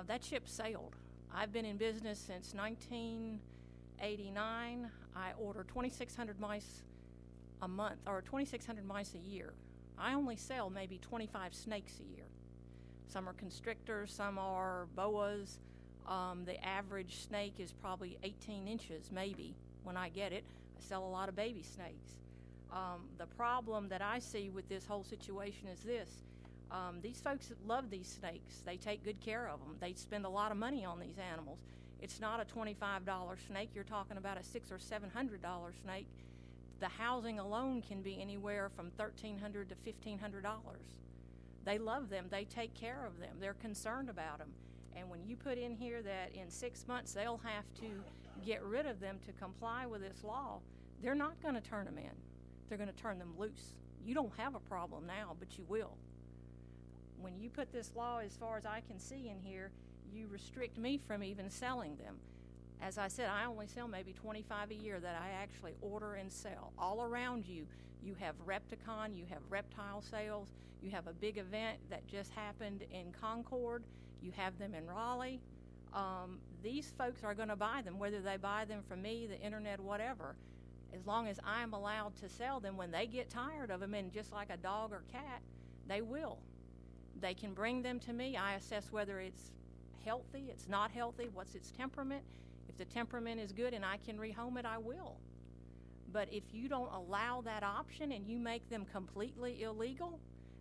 That ship sailed. I've been in business since 1989. I order 2,600 mice a month, or 2,600 mice a year. I only sell maybe 25 snakes a year. Some are constrictors, some are boas. The average snake is probably 18 inches maybe when I get it. I sell a lot of baby snakes. The problem that I see with this whole situation is this. These folks love these snakes. They take good care of them. They spend a lot of money on these animals. It's not a $25 snake. You're talking about a $600 or $700 snake. The housing alone can be anywhere from $1,300 to $1,500. They love them. They take care of them. They're concerned about them. And when you put in here that in 6 months they'll have to get rid of them to comply with this law, they're not going to turn them in. They're going to turn them loose. You don't have a problem now, but you will. When you put this law, as far as I can see in here, you restrict me from even selling them. As I said, I only sell maybe 25 a year that I actually order and sell. All around you, you have Repticon, you have reptile sales, you have a big event that just happened in Concord, you have them in Raleigh. These folks are going to buy them, whether they buy them from me, the internet, whatever. As long as I'm allowed to sell them, when they get tired of them, and just like a dog or cat, they will. They can bring them to me. I assess whether it's healthy, it's not healthy, what's its temperament. If the temperament is good and I can rehome it, I will. But if you don't allow that option and you make them completely illegal,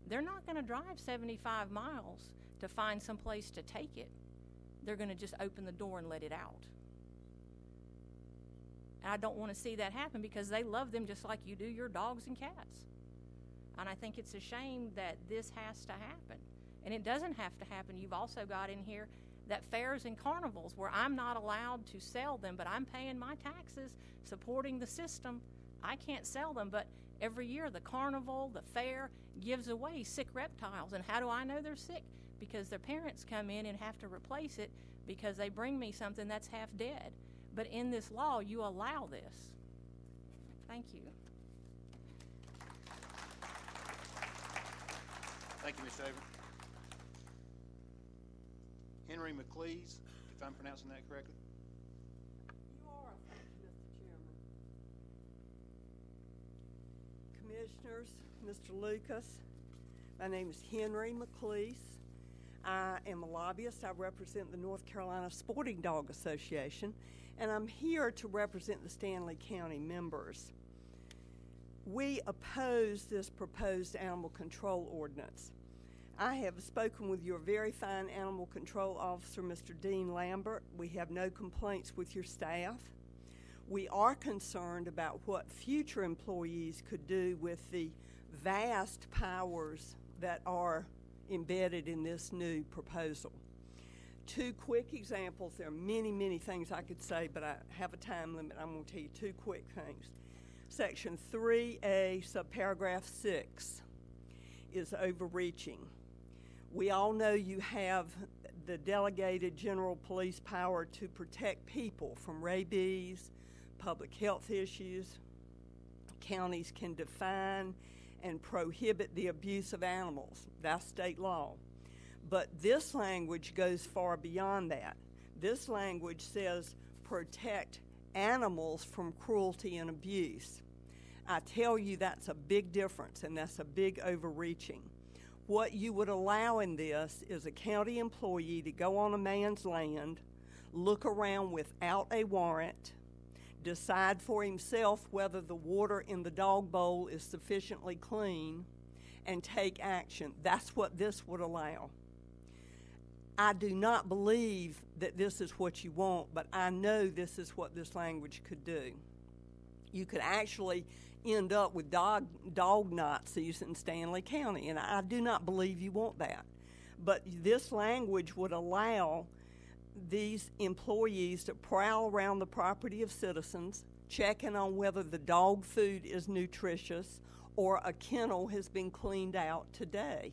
they're not going to drive 75 miles to find some place to take it. They're going to just open the door and let it out. And I don't want to see that happen because they love them just like you do your dogs and cats. And I think it's a shame that this has to happen. And it doesn't have to happen. You've also got in here that fairs and carnivals where I'm not allowed to sell them, but I'm paying my taxes, supporting the system. I can't sell them, but every year the carnival, the fair, gives away sick reptiles. And how do I know they're sick? Because their parents come in and have to replace it because they bring me something that's half dead. But in this law, you allow this. Thank you. Thank you, Ms. Shaver. Henry McLeese, if I'm pronouncing that correctly. You are, thank you, Mr. Chairman. Commissioners, Mr. Lucas, my name is Henry McLeese. I am a lobbyist. I represent the North Carolina Sporting Dog Association, and I'm here to represent the Stanley County members. We oppose this proposed animal control ordinance. I have spoken with your very fine animal control officer, Mr. Dean Lambert. We have no complaints with your staff. We are concerned about what future employees could do with the vast powers that are embedded in this new proposal. Two quick examples. There are many, many things I could say, but I have a time limit. I'm going to tell you two quick things. Section 3A, subparagraph 6 is overreaching. We all know you have the delegated general police power to protect people from rabies, public health issues. Counties can define and prohibit the abuse of animals. That's state law. But this language goes far beyond that. This language says protect animals from cruelty and abuse. I tell you that's a big difference, and that's a big overreaching. What you would allow in this is a county employee to go on a man's land, look around without a warrant, decide for himself whether the water in the dog bowl is sufficiently clean, and take action. That's what this would allow. I do not believe that this is what you want, but I know this is what this language could do. You could actually end up with dog Nazis in Stanley County, and I do not believe you want that. But this language would allow these employees to prowl around the property of citizens, checking on whether the dog food is nutritious or a kennel has been cleaned out today.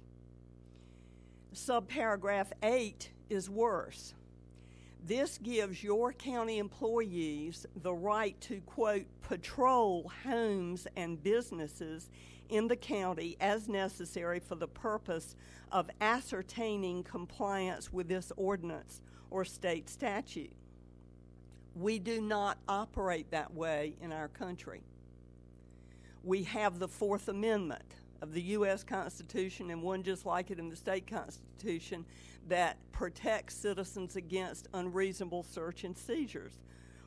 Subparagraph 8 is worse. This gives your county employees the right to, quote, patrol homes and businesses in the county as necessary for the purpose of ascertaining compliance with this ordinance or state statute. We do not operate that way in our country. We have the Fourth Amendment of the U.S. Constitution and one just like it in the state Constitution that protects citizens against unreasonable search and seizures.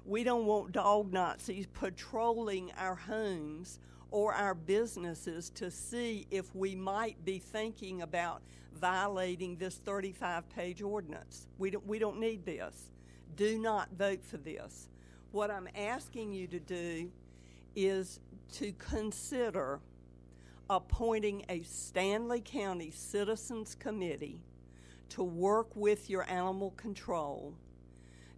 We don't want dog Nazis patrolling our homes or our businesses to see if we might be thinking about violating this 35-page ordinance. We don't need this. Do not vote for this. What I'm asking you to do is to consider appointing a Stanley County Citizens Committee to work with your animal control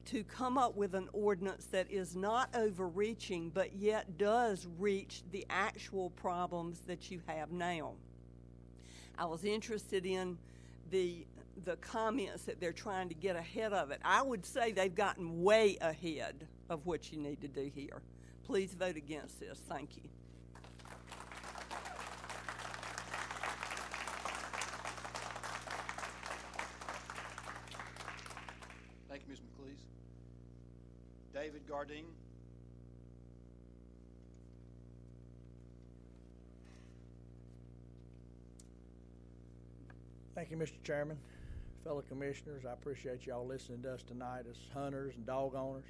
to come up with an ordinance that is not overreaching but yet does reach the actual problems that you have now. I was interested in the comments that they're trying to get ahead of it. I would say they've gotten way ahead of what you need to do here. Please vote against this. Thank you. Thank you, Ms. McLeese. David Gardine. Thank you, Mr. Chairman. Fellow commissioners, I appreciate y'all listening to us tonight as hunters and dog owners.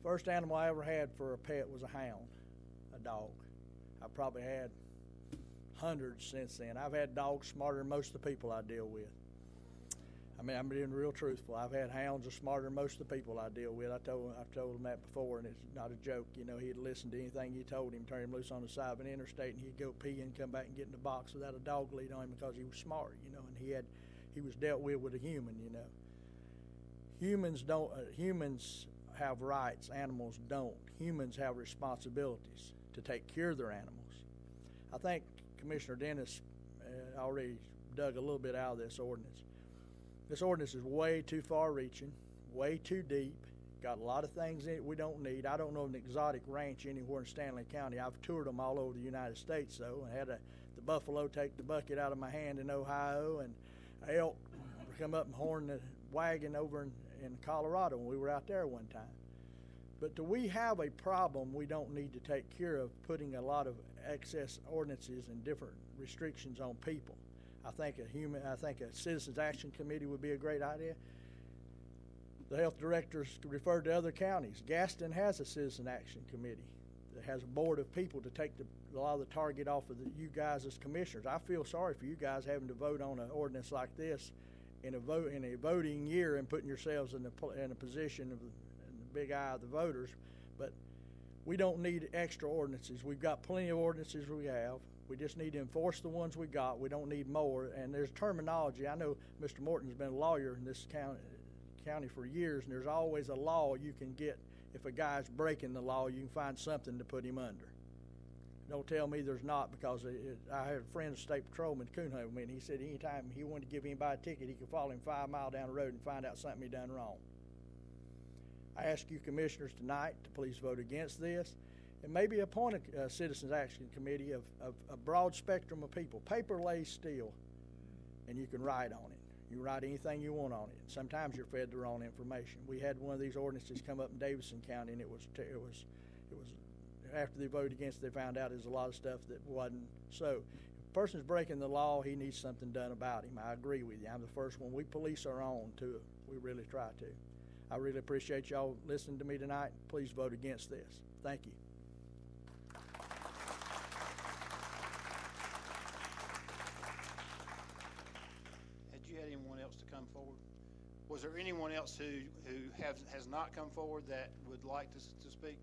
First animal I ever had for a pet was a hound, a dog. I've probably had hundreds since then. I've had dogs smarter than most of the people I deal with. I mean, I'm being real truthful. I've had hounds that are smarter than most of the people I deal with. I've told him that before, and it's not a joke. You know, he'd listen to anything you told him, turn him loose on the side of an interstate, and he'd go pee and come back and get in the box without a dog lead on him because he was smart, you know, and he was dealt with a human, you know. Humans don't. Humans have rights. Animals don't. Humans have responsibilities to take care of their animals. I think Commissioner Dennis already dug a little bit out of this ordinance. This ordinance is way too far-reaching, way too deep. Got a lot of things in it we don't need. I don't know of an exotic ranch anywhere in Stanley County. I've toured them all over the United States, though, and had the buffalo take the bucket out of my hand in Ohio, and elk come up and horn the wagon over in Colorado when we were out there one time. But do we have a problem we don't need to take care of, putting a lot of excess ordinances and different restrictions on people? I think a Citizens Action Committee would be a great idea. The health directors referred to other counties. Gaston has a Citizen Action Committee that has a board of people to take a lot of the target off of you guys as commissioners. I feel sorry for you guys having to vote on an ordinance like this in a voting year and putting yourselves in a position of the big eye of the voters. But we don't need extra ordinances. We've got plenty of ordinances we have. We just need to enforce the ones we got. We don't need more. And there's terminology. I know Mr. Morton's been a lawyer in this county for years, and there's always a law you can get. If a guy's breaking the law, you can find something to put him under. Don't tell me there's not, because I had a friend, a state patrolman, coon hunter with me, and he said anytime he wanted to give anybody a ticket, he could follow him 5 miles down the road and find out something he done wrong. I ask you commissioners tonight to please vote against this, and maybe appoint a Citizens Action Committee of a broad spectrum of people. Paper lays steel, and you can write on it. You write anything you want on it. Sometimes you're fed the wrong information. We had one of these ordinances come up in Davidson County, and it was after they voted against it, they found out there's a lot of stuff that wasn't so. If a person's breaking the law, he needs something done about him. I agree with you. I'm the first one. We police our own, too. We really try to. I really appreciate y'all listening to me tonight. Please vote against this. Thank you. Had you had anyone else to come forward? Was there anyone else who has not come forward that would like to speak?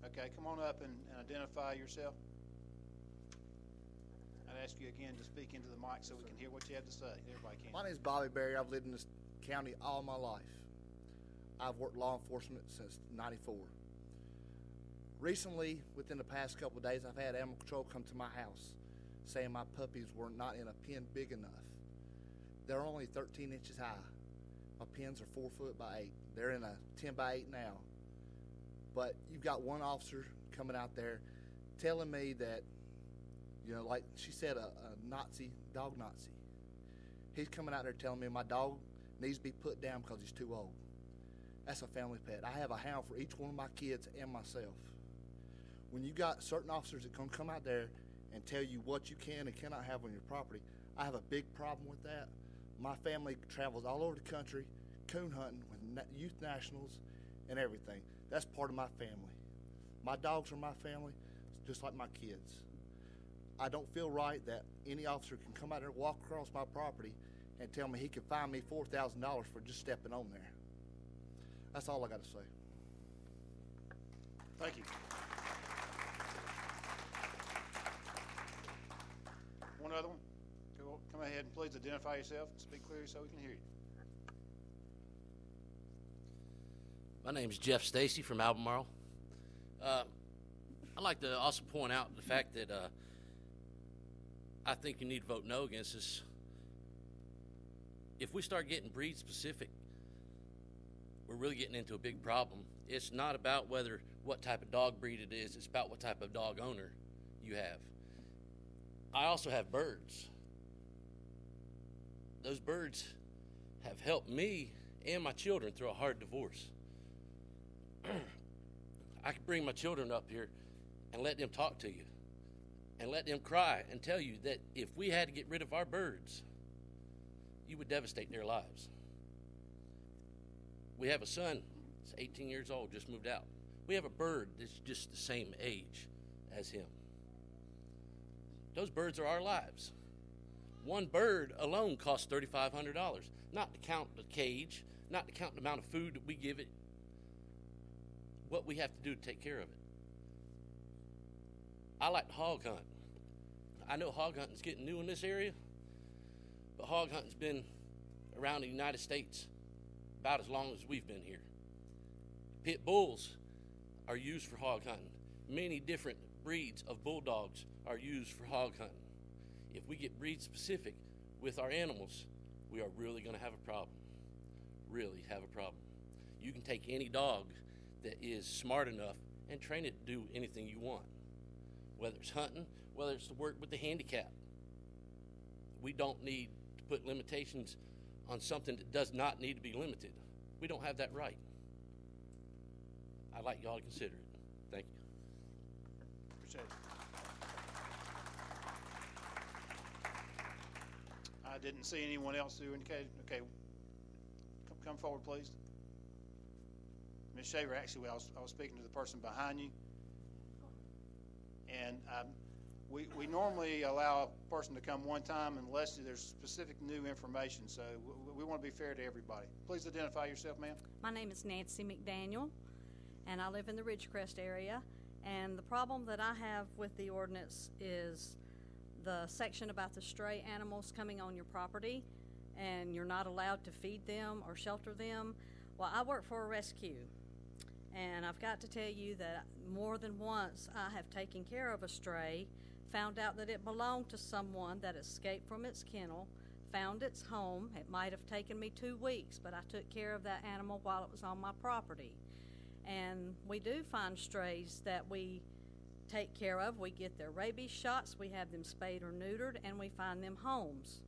Okay, come on up and identify yourself. I'd ask you again to speak into the mic so we can hear what you have to say. Everybody can. My name is Bobby Berry. I've lived in this county all my life. I've worked law enforcement since '94. Recently, within the past couple of days, I've had animal control come to my house saying my puppies were not in a pen big enough. They're only 13 inches high. My pens are 4 foot by 8. They're in a 10 by 8 now. But you've got one officer coming out there telling me that, you know, like she said, a Nazi, dog Nazi. He's coming out there telling me my dog needs to be put down because he's too old. That's a family pet. I have a hound for each one of my kids and myself. When you got certain officers that come out there and tell you what you can and cannot have on your property, I have a big problem with that. My family travels all over the country coon hunting with youth nationals and everything. That's part of my family. My dogs are my family, just like my kids. I don't feel right that any officer can come out there, walk across my property, and tell me he can fine me $4,000 for just stepping on there. That's all I got to say. Thank you. One other one? Come ahead and please identify yourself and speak clearly so we can hear you. My name is Jeff Stacy from Albemarle. I'd like to also point out the fact that I think you need to vote no against this. If we start getting breed specific, we're really getting into a big problem. It's not about what type of dog breed it is, it's about what type of dog owner you have. I also have birds. Those birds have helped me and my children through a hard divorce. I could bring my children up here and let them talk to you and let them cry and tell you that if we had to get rid of our birds, you would devastate their lives. We have a son that's 18 years old, just moved out. We have a bird that's just the same age as him. Those birds are our lives. One bird alone costs $3,500, not to count the cage, not to count the amount of food that we give it, what we have to do to take care of it. I like to hog hunt. I know hog hunting's getting new in this area, but hog hunting's been around the United States about as long as we've been here. Pit bulls are used for hog hunting. Many different breeds of bulldogs are used for hog hunting. If we get breed specific with our animals, we are really going to have a problem. Really have a problem. You can take any dog that is smart enough and train it to do anything you want, whether it's hunting, whether it's to work with the handicap. We don't need to put limitations on something that does not need to be limited. We don't have that right. I'd like y'all to consider it. Thank you. Appreciate it. I didn't see anyone else who indicated. Okay, come forward, please. Ms. Shaver, actually, I was speaking to the person behind you, and we normally allow a person to come one time unless there's specific new information. So we want to be fair to everybody. Please identify yourself, ma'am. My name is Nancy McDaniel, and I live in the Ridgecrest area. And the problem that I have with the ordinance is the section about the stray animals coming on your property, and you're not allowed to feed them or shelter them. Well, I work for a rescue, and I've got to tell you that more than once I have taken care of a stray, found out that it belonged to someone that escaped from its kennel, found its home. It might have taken me 2 weeks, but I took care of that animal while it was on my property. And we do find strays that we take care of. We get their rabies shots, we have them spayed or neutered, and we find them homes.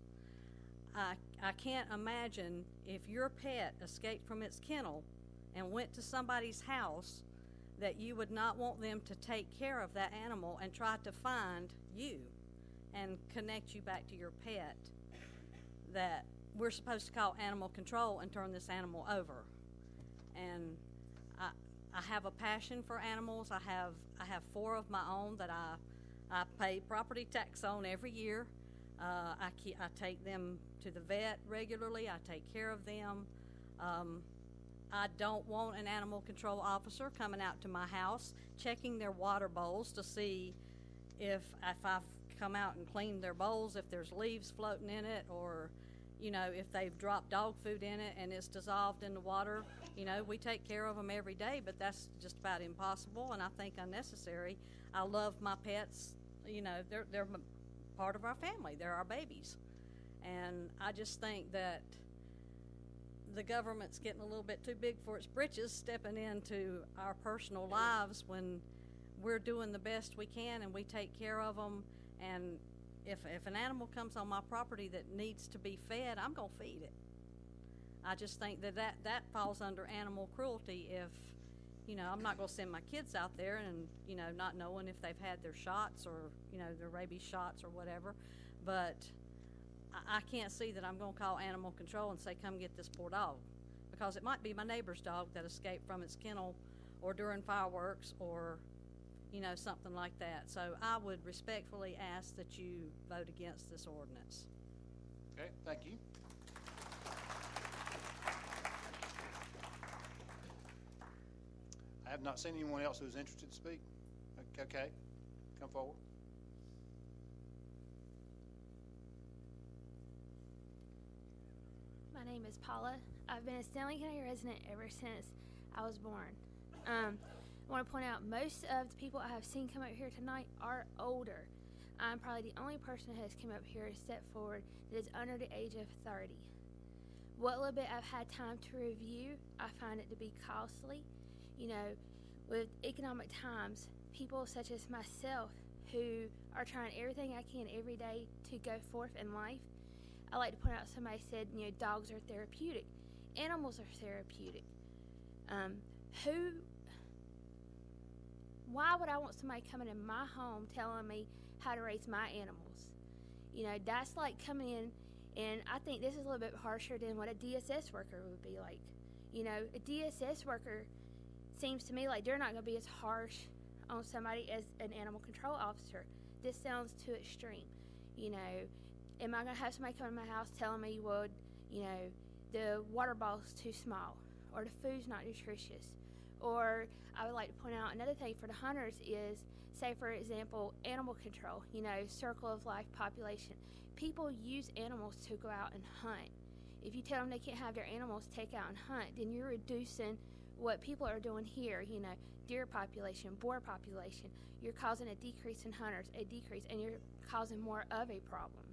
I can't imagine if your pet escaped from its kennel and went to somebody's house that you would not want them to take care of that animal and try to find you and connect you back to your pet. That we're supposed to call animal control and turn this animal over. And I have a passion for animals. I have 4 of my own that I pay property tax on every year. I take them to the vet regularly. I take care of them. I don't want an animal control officer coming out to my house, checking their water bowls to see if I've come out and cleaned their bowls, if there's leaves floating in it, or, you know, if they've dropped dog food in it and it's dissolved in the water. You know, we take care of them every day, but that's just about impossible and I think unnecessary. I love my pets. You know, they're part of our family. They're our babies. And I just think that the government's getting a little bit too big for its britches, stepping into our personal lives when we're doing the best we can and we take care of them. And if an animal comes on my property that needs to be fed, I'm going to feed it. I just think that falls under animal cruelty if, you know, I'm not going to send my kids out there and, you know, not knowing if they've had their shots or, you know, their rabies shots or whatever. But I can't see that I'm going to call animal control and say, come get this poor dog. Because it might be my neighbor's dog that escaped from its kennel or during fireworks or, you know, something like that. So I would respectfully ask that you vote against this ordinance. Okay, thank you. I have not seen anyone else who's interested to speak. Okay, come forward. My name is Paula. I've been a Stanley County resident ever since I was born. I want to point out most of the people I have seen come up here tonight are older. I'm probably the only person that has come up here and stepped forward that is under the age of 30. What little bit I've had time to review, I find it to be costly. You know, with economic times, people such as myself who are trying everything I can every day to go forth in life, I like to point out somebody said, you know, dogs are therapeutic. Animals are therapeutic. Why would I want somebody coming in my home telling me how to raise my animals? You know, that's like coming in, and I think this is a little bit harsher than what a DSS worker would be like. You know, a DSS worker seems to me like they're not going to be as harsh on somebody as an animal control officer. This sounds too extreme. You know, am I going to have somebody come to my house telling me, well, you know, the water bottle's too small, or the food's not nutritious? Or I would like to point out another thing for the hunters is say for example, animal control, circle of life population. People use animals to go out and hunt. If you tell them they can't have their animals take out and hunt, then you're reducing what people are doing here, deer population, boar population. You're causing a decrease in hunters, and you're causing more of a problem.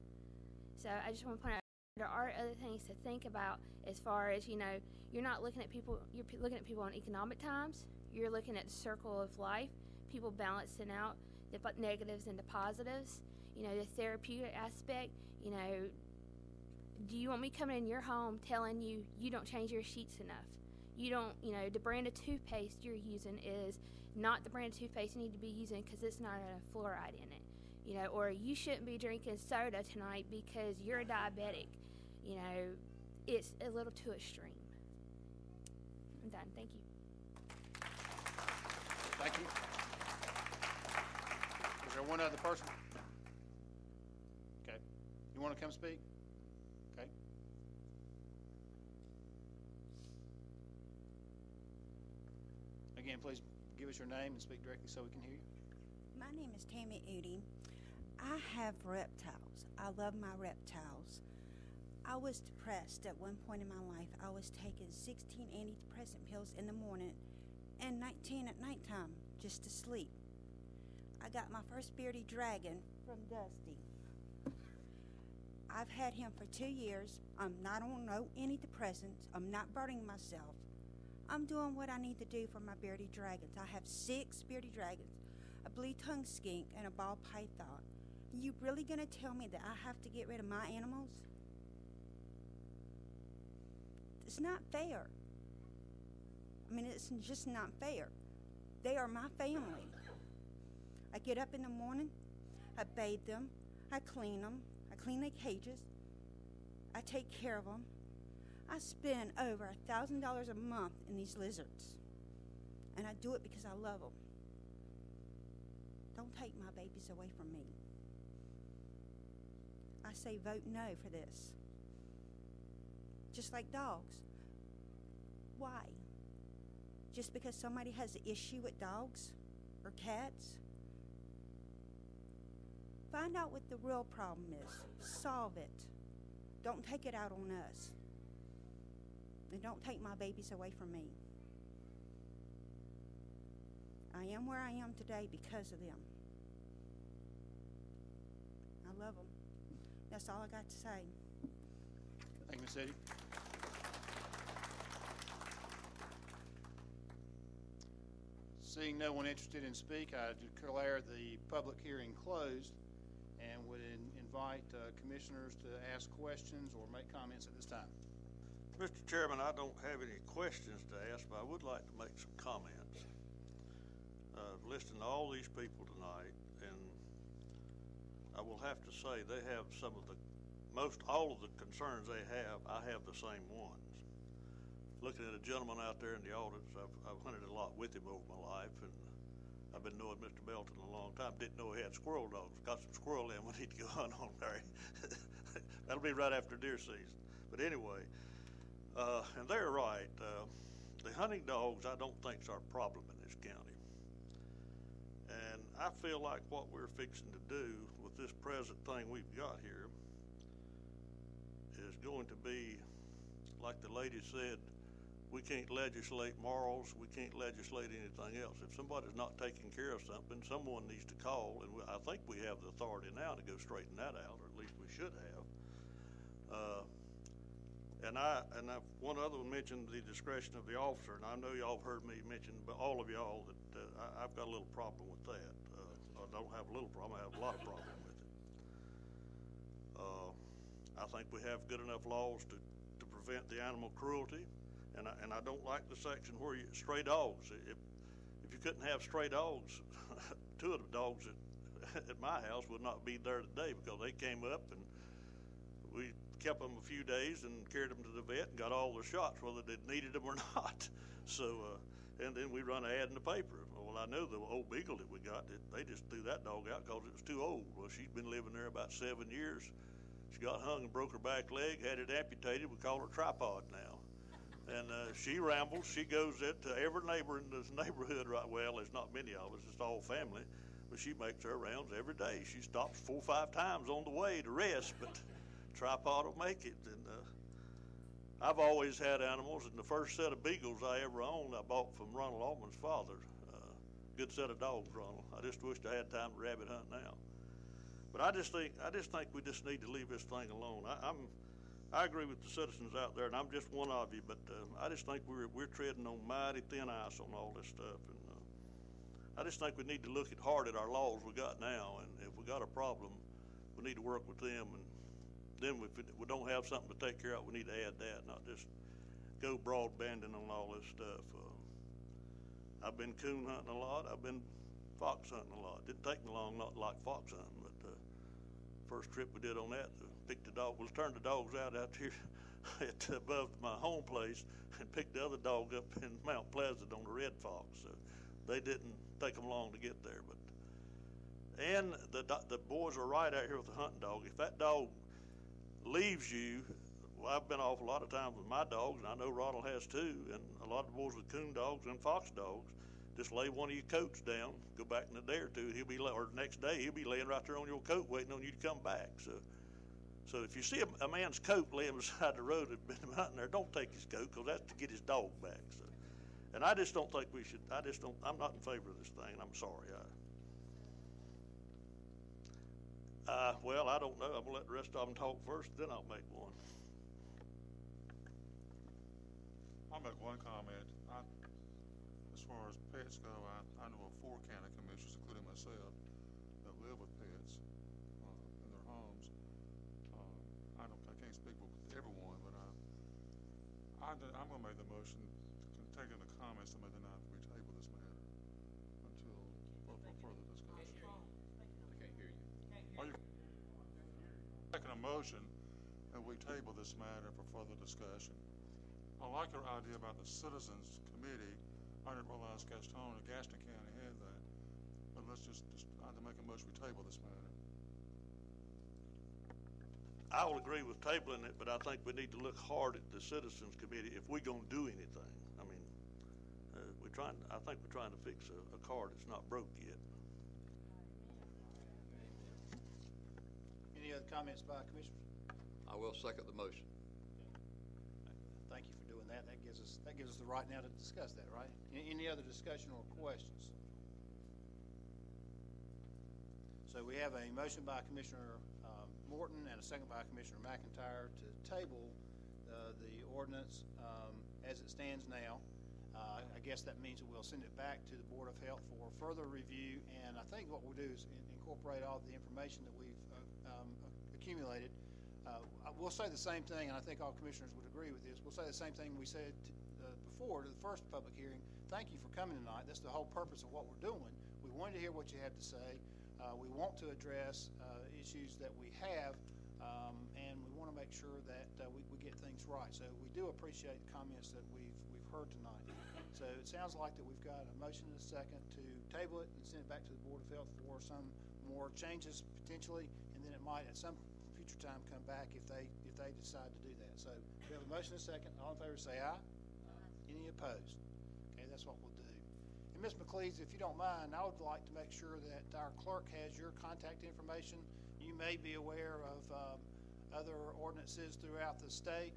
So I just want to point out there are other things to think about as far as, you're not looking at people, you're looking at people in economic times. You're looking at the circle of life, people balancing out the negatives and the positives, the therapeutic aspect. Do you want me coming in your home telling you you don't change your sheets enough? You don't, the brand of toothpaste you're using is not the brand of toothpaste you need to be using because it's not a fluoride in it. Or you shouldn't be drinking soda tonight because you're a diabetic. It's a little too extreme. I'm done. Thank you. Thank you. Is there one other person? Okay. You want to come speak? Okay. Again, please give us your name and speak directly so we can hear you. My name is Tammy Udi. I have reptiles. I love my reptiles. I was depressed at one point in my life. I was taking 16 antidepressant pills in the morning and 19 at nighttime just to sleep. I got my first bearded dragon from Dusty. I've had him for 2 years. I'm not on no antidepressants. I'm not burning myself. I'm doing what I need to do for my bearded dragons. I have 6 bearded dragons, a blue-tongued skink, and a ball python. You really gonna tell me that I have to get rid of my animals? It's not fair. I mean, it's just not fair. They are my family. I get up in the morning, I bathe them, I clean their cages, I take care of them. I spend over $1,000 a month in these lizards, and I do it because I love them. Don't take my babies away from me. I say vote no for this. Just like dogs. Why? Just because somebody has an issue with dogs or cats? Find out what the real problem is. Solve it. Don't take it out on us. And don't take my babies away from me. I am where I am today because of them. I love them. That's all I got to say. Thank you, Ms. Eddy. Seeing no one interested in speak, I declare the public hearing closed and would invite commissioners to ask questions or make comments at this time. Mr. Chairman, I don't have any questions to ask, but I would like to make some comments. Listening to all these people tonight, and I will have to say they have some of the all of the concerns they have, I have the same ones. Looking at a gentleman out there in the audience, I've hunted a lot with him over my life, and I've been knowing Mr. Belton a long time. Didn't know he had squirrel dogs. Got some squirrel in. We need to go hunt on there. That'll be right after deer season. But anyway, and they're right. The hunting dogs, I don't think, is our problem in this county. And I feel like what we're fixing to do with this present thing we've got here is going to be, like the lady said, we can't legislate morals, we can't legislate anything else. If somebody's not taking care of something, someone needs to call, and I think we have the authority now to go straighten that out, or at least we should have. One other one mentioned the discretion of the officer, and I know y'all have heard me mention, but all of y'all, that I've got a little problem with that. I don't have a little problem, I have a lot of problem with it. I think we have good enough laws to prevent the animal cruelty, and I don't like the section where stray dogs. If you couldn't have stray dogs, 2 of the dogs at my house would not be there today because they came up and we kept them a few days and carried them to the vet and got all their shots, whether they needed them or not. So, and then we run an ad in the paper. Well, I know the old beagle that we got, they just threw that dog out because it was too old. Well, she's been living there about 7 years. She got hung and broke her back leg, had it amputated. We call her Tripod now. And she rambles. She goes into every neighbor in this neighborhood right well. There's not many of us. It's all family. but she makes her rounds every day. She stops 4 or 5 times on the way to rest, but tripod will make it. And I've always had animals, and the first set of beagles I ever owned I bought from Ronald Altman's father. Good set of dogs, Ronald. I just wished I had time to rabbit hunt now. But I just think we just need to leave this thing alone. I agree with the citizens out there, and I'm just one of you, but I just think we're treading on mighty thin ice on all this stuff. And I just think we need to look hard at our laws we got now, and if we got a problem, we need to work with them. And then if we don't have something to take care of, we need to add that, not just go broadbanding on all this stuff. I've been coon hunting a lot. I've been fox hunting a lot. Didn't take me long not to like fox hunting, but first trip we did on that, turned the dogs out here at above my home place and picked the other dog up in Mount Pleasant on the red fox. So they didn't take them long to get there. And the boys are right out here with the hunting dog. If that dog leaves you, well, I've been off a lot of times with my dogs, and I know Ronald has too, and a lot of the boys with coon dogs and fox dogs, just lay one of your coats down, go back in a day or two, or the next day, he'll be laying right there on your coat waiting on you to come back. So if you see a man's coat laying beside the road that's been hunting there, don't take his coat, because that's to get his dog back. So, and I just don't think we should, I'm not in favor of this thing, and I'm sorry. Well, I don't know. I'm going to let the rest of them talk first, then I'll make one. I'll make one comment. As far as pets go, I know of 4 county commissioners, including myself, that live with pets in their homes. I can't speak for everyone, but I'm going to make the motion, taking the comments to make the night we table this matter until for further discussion. I can't hear you. Are you making a motion that we table this matter for further discussion? I like your idea about the Citizens Committee. I didn't realize Gaston or Gaston County had that. But let's just either make a motion we table this matter. I will agree with tabling it, but I think we need to look hard at the Citizens Committee if we're going to do anything. I mean, I think we're trying to fix a car that's not broke yet. Any other comments by commissioners? I will second the motion. Thank you for doing that. That gives us the right now to discuss that, right? Any other discussion or questions? So we have a motion by Commissioner Morton and a second by Commissioner McIntyre to table the ordinance as it stands now. I guess that means that we'll send it back to the Board of Health for further review, and I think what we'll do is incorporate all the information that we've accumulated. We'll say the same thing, and I think all commissioners would agree with this. We'll say the same thing we said before to the first public hearing. Thank you for coming tonight. That's the whole purpose of what we're doing. We wanted to hear what you have to say. We want to address issues that we have, and we want to make sure that we get things right. So we do appreciate the comments that we've heard tonight. So it sounds like that we've got a motion and a second to table it and send it back to the Board of Health for some more changes potentially, and then it might at some future time come back if they decide to do that. So we have a motion and a second. All in favor say aye. Any opposed? Okay, that's what we'll do. And Ms. McLeese, if you don't mind, I would like to make sure that our clerk has your contact information. You may be aware of other ordinances throughout the state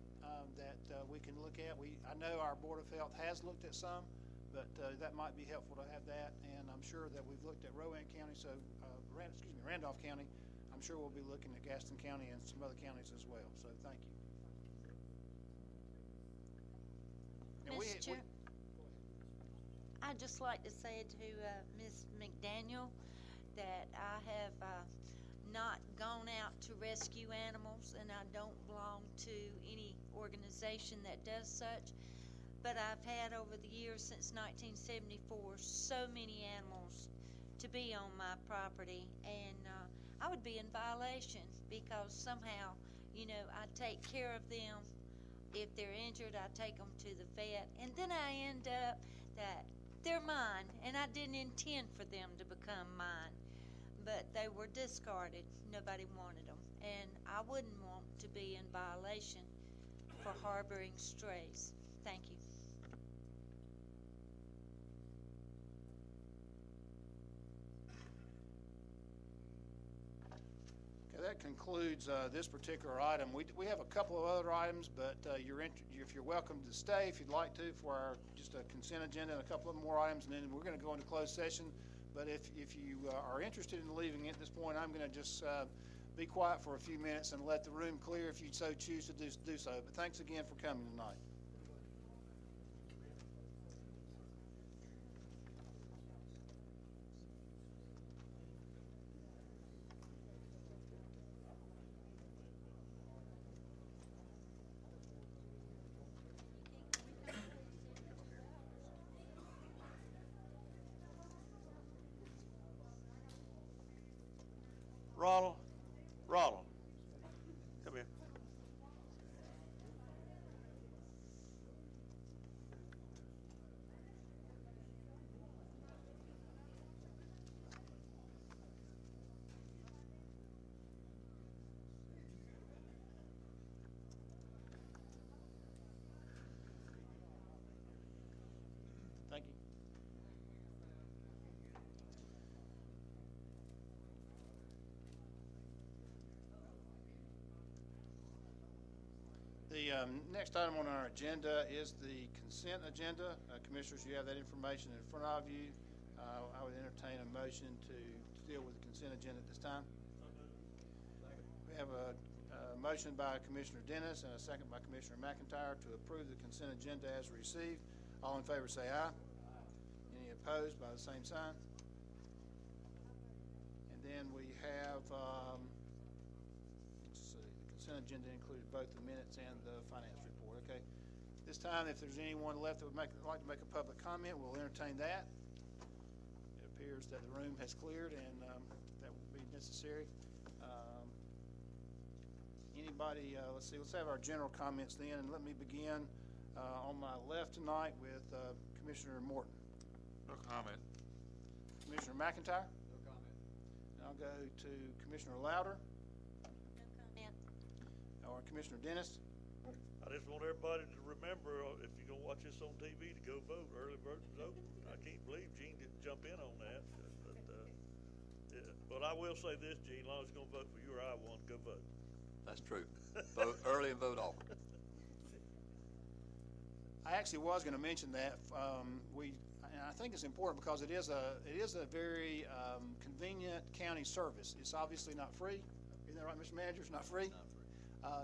that we can look at. I know our Board of Health has looked at some, but that might be helpful to have that. And I'm sure that we've looked at Rowan County, Randolph County. I'm sure we'll be looking at Gaston County and some other counties as well. So thank you. Mr. Chair, I'd just like to say to Ms. McDaniel that I have not gone out to rescue animals, and I don't belong to any organization that does such. But I've had over the years since 1974 so many animals to be on my property, and I would be in violation because somehow, I take care of them. If they're injured, I take them to the vet, and then I end up that they're mine, and I didn't intend for them to become mine, but they were discarded. Nobody wanted them, and I wouldn't want to be in violation for harboring strays. Thank you. that concludes this particular item. We have a couple of other items, but if you're welcome to stay if you'd like to for just a consent agenda and a couple of more items, and then we're going to go into closed session. But if you are interested in leaving at this point, I'm going to just be quiet for a few minutes and let the room clear if you so choose to do so. But thanks again for coming tonight. Ronald, come here. Thank you. The next item on our agenda is the consent agenda. Commissioners, you have that information in front of you. I would entertain a motion to deal with the consent agenda at this time. We have a motion by Commissioner Dennis and a second by Commissioner McIntyre to approve the consent agenda as received. All in favor say aye. Any opposed by the same sign? And then we have consent agenda included both the minutes and the finance report. Okay. This time, if there's anyone left that would like to make a public comment, we'll entertain that. It appears that the room has cleared, and that will be necessary. Anybody? Let's see. Let's have our general comments then, and let me begin on my left tonight with Commissioner Morton. No comment. Commissioner McIntyre. No comment. And I'll go to Commissioner Louder. Or Commissioner Dennis. I just want everybody to remember, if you're going to watch this on TV, to go vote. Early vote is open. I can't believe Gene didn't jump in on that. But I will say this, Gene, as long as you're going to vote for you or I want, go vote. That's true. Vote early and vote often. I actually was going to mention that. And I think it's important because it is a very convenient county service. It's obviously not free. Isn't that right, Mr. Manager? It's not free.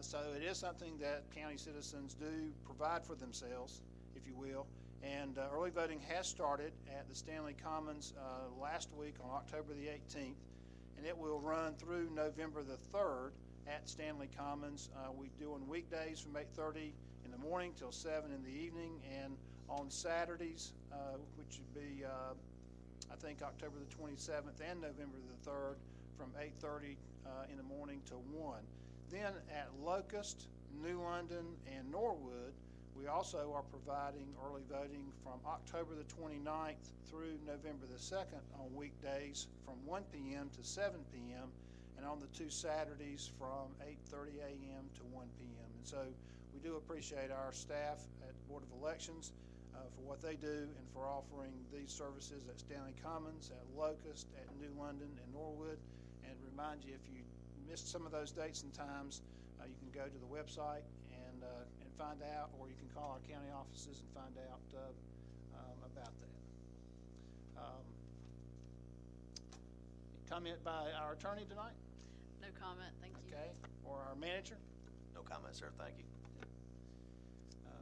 So it is something that county citizens do provide for themselves, if you will. And early voting has started at the Stanley Commons last week on October the 18th, and it will run through November the 3rd at Stanley Commons. We do on weekdays from 8:30 in the morning till 7 in the evening, and on Saturdays, which would be, I think, October the 27th and November the 3rd from 8:30 in the morning to 1. Then at Locust, New London, and Norwood, we also are providing early voting from October the 29th through November the 2nd on weekdays from 1 p.m. to 7 p.m. and on the 2 Saturdays from 8:30 a.m. to 1 p.m. And so we do appreciate our staff at the Board of Elections for what they do and for offering these services at Stanley Commons, at Locust, at New London, and Norwood. And remind you, if you missed some of those dates and times, you can go to the website and find out, or you can call our county offices and find out about that. Comment by our attorney tonight? No comment, thank you. Okay, or our manager? No comment, sir. Thank you.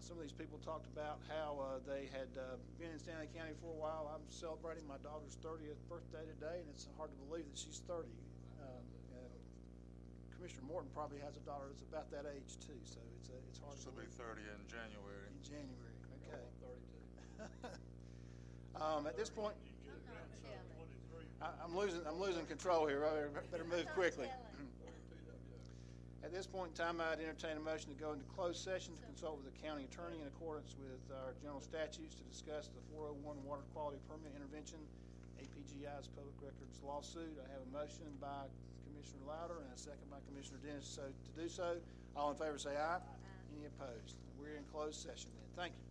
Some of these people talked about how they had been in Stanley County for a while. I'm celebrating my daughter's 30th birthday today, and it's hard to believe that she's 30. Commissioner Morton probably has a daughter that's about that age too, so it's hard. She'll be 30 in January. In January, okay. 32. At this point, I'm losing control here. I better move quickly. At this point in time, I'd entertain a motion to go into closed session to consult with the county attorney in accordance with our general statutes to discuss the 401 Water Quality Permit Intervention, APGI's public records lawsuit. I have a motion by Commissioner Louder and a second by Commissioner Dennis. So to do so, all in favor say aye. Any opposed? We're in closed session then. Thank you.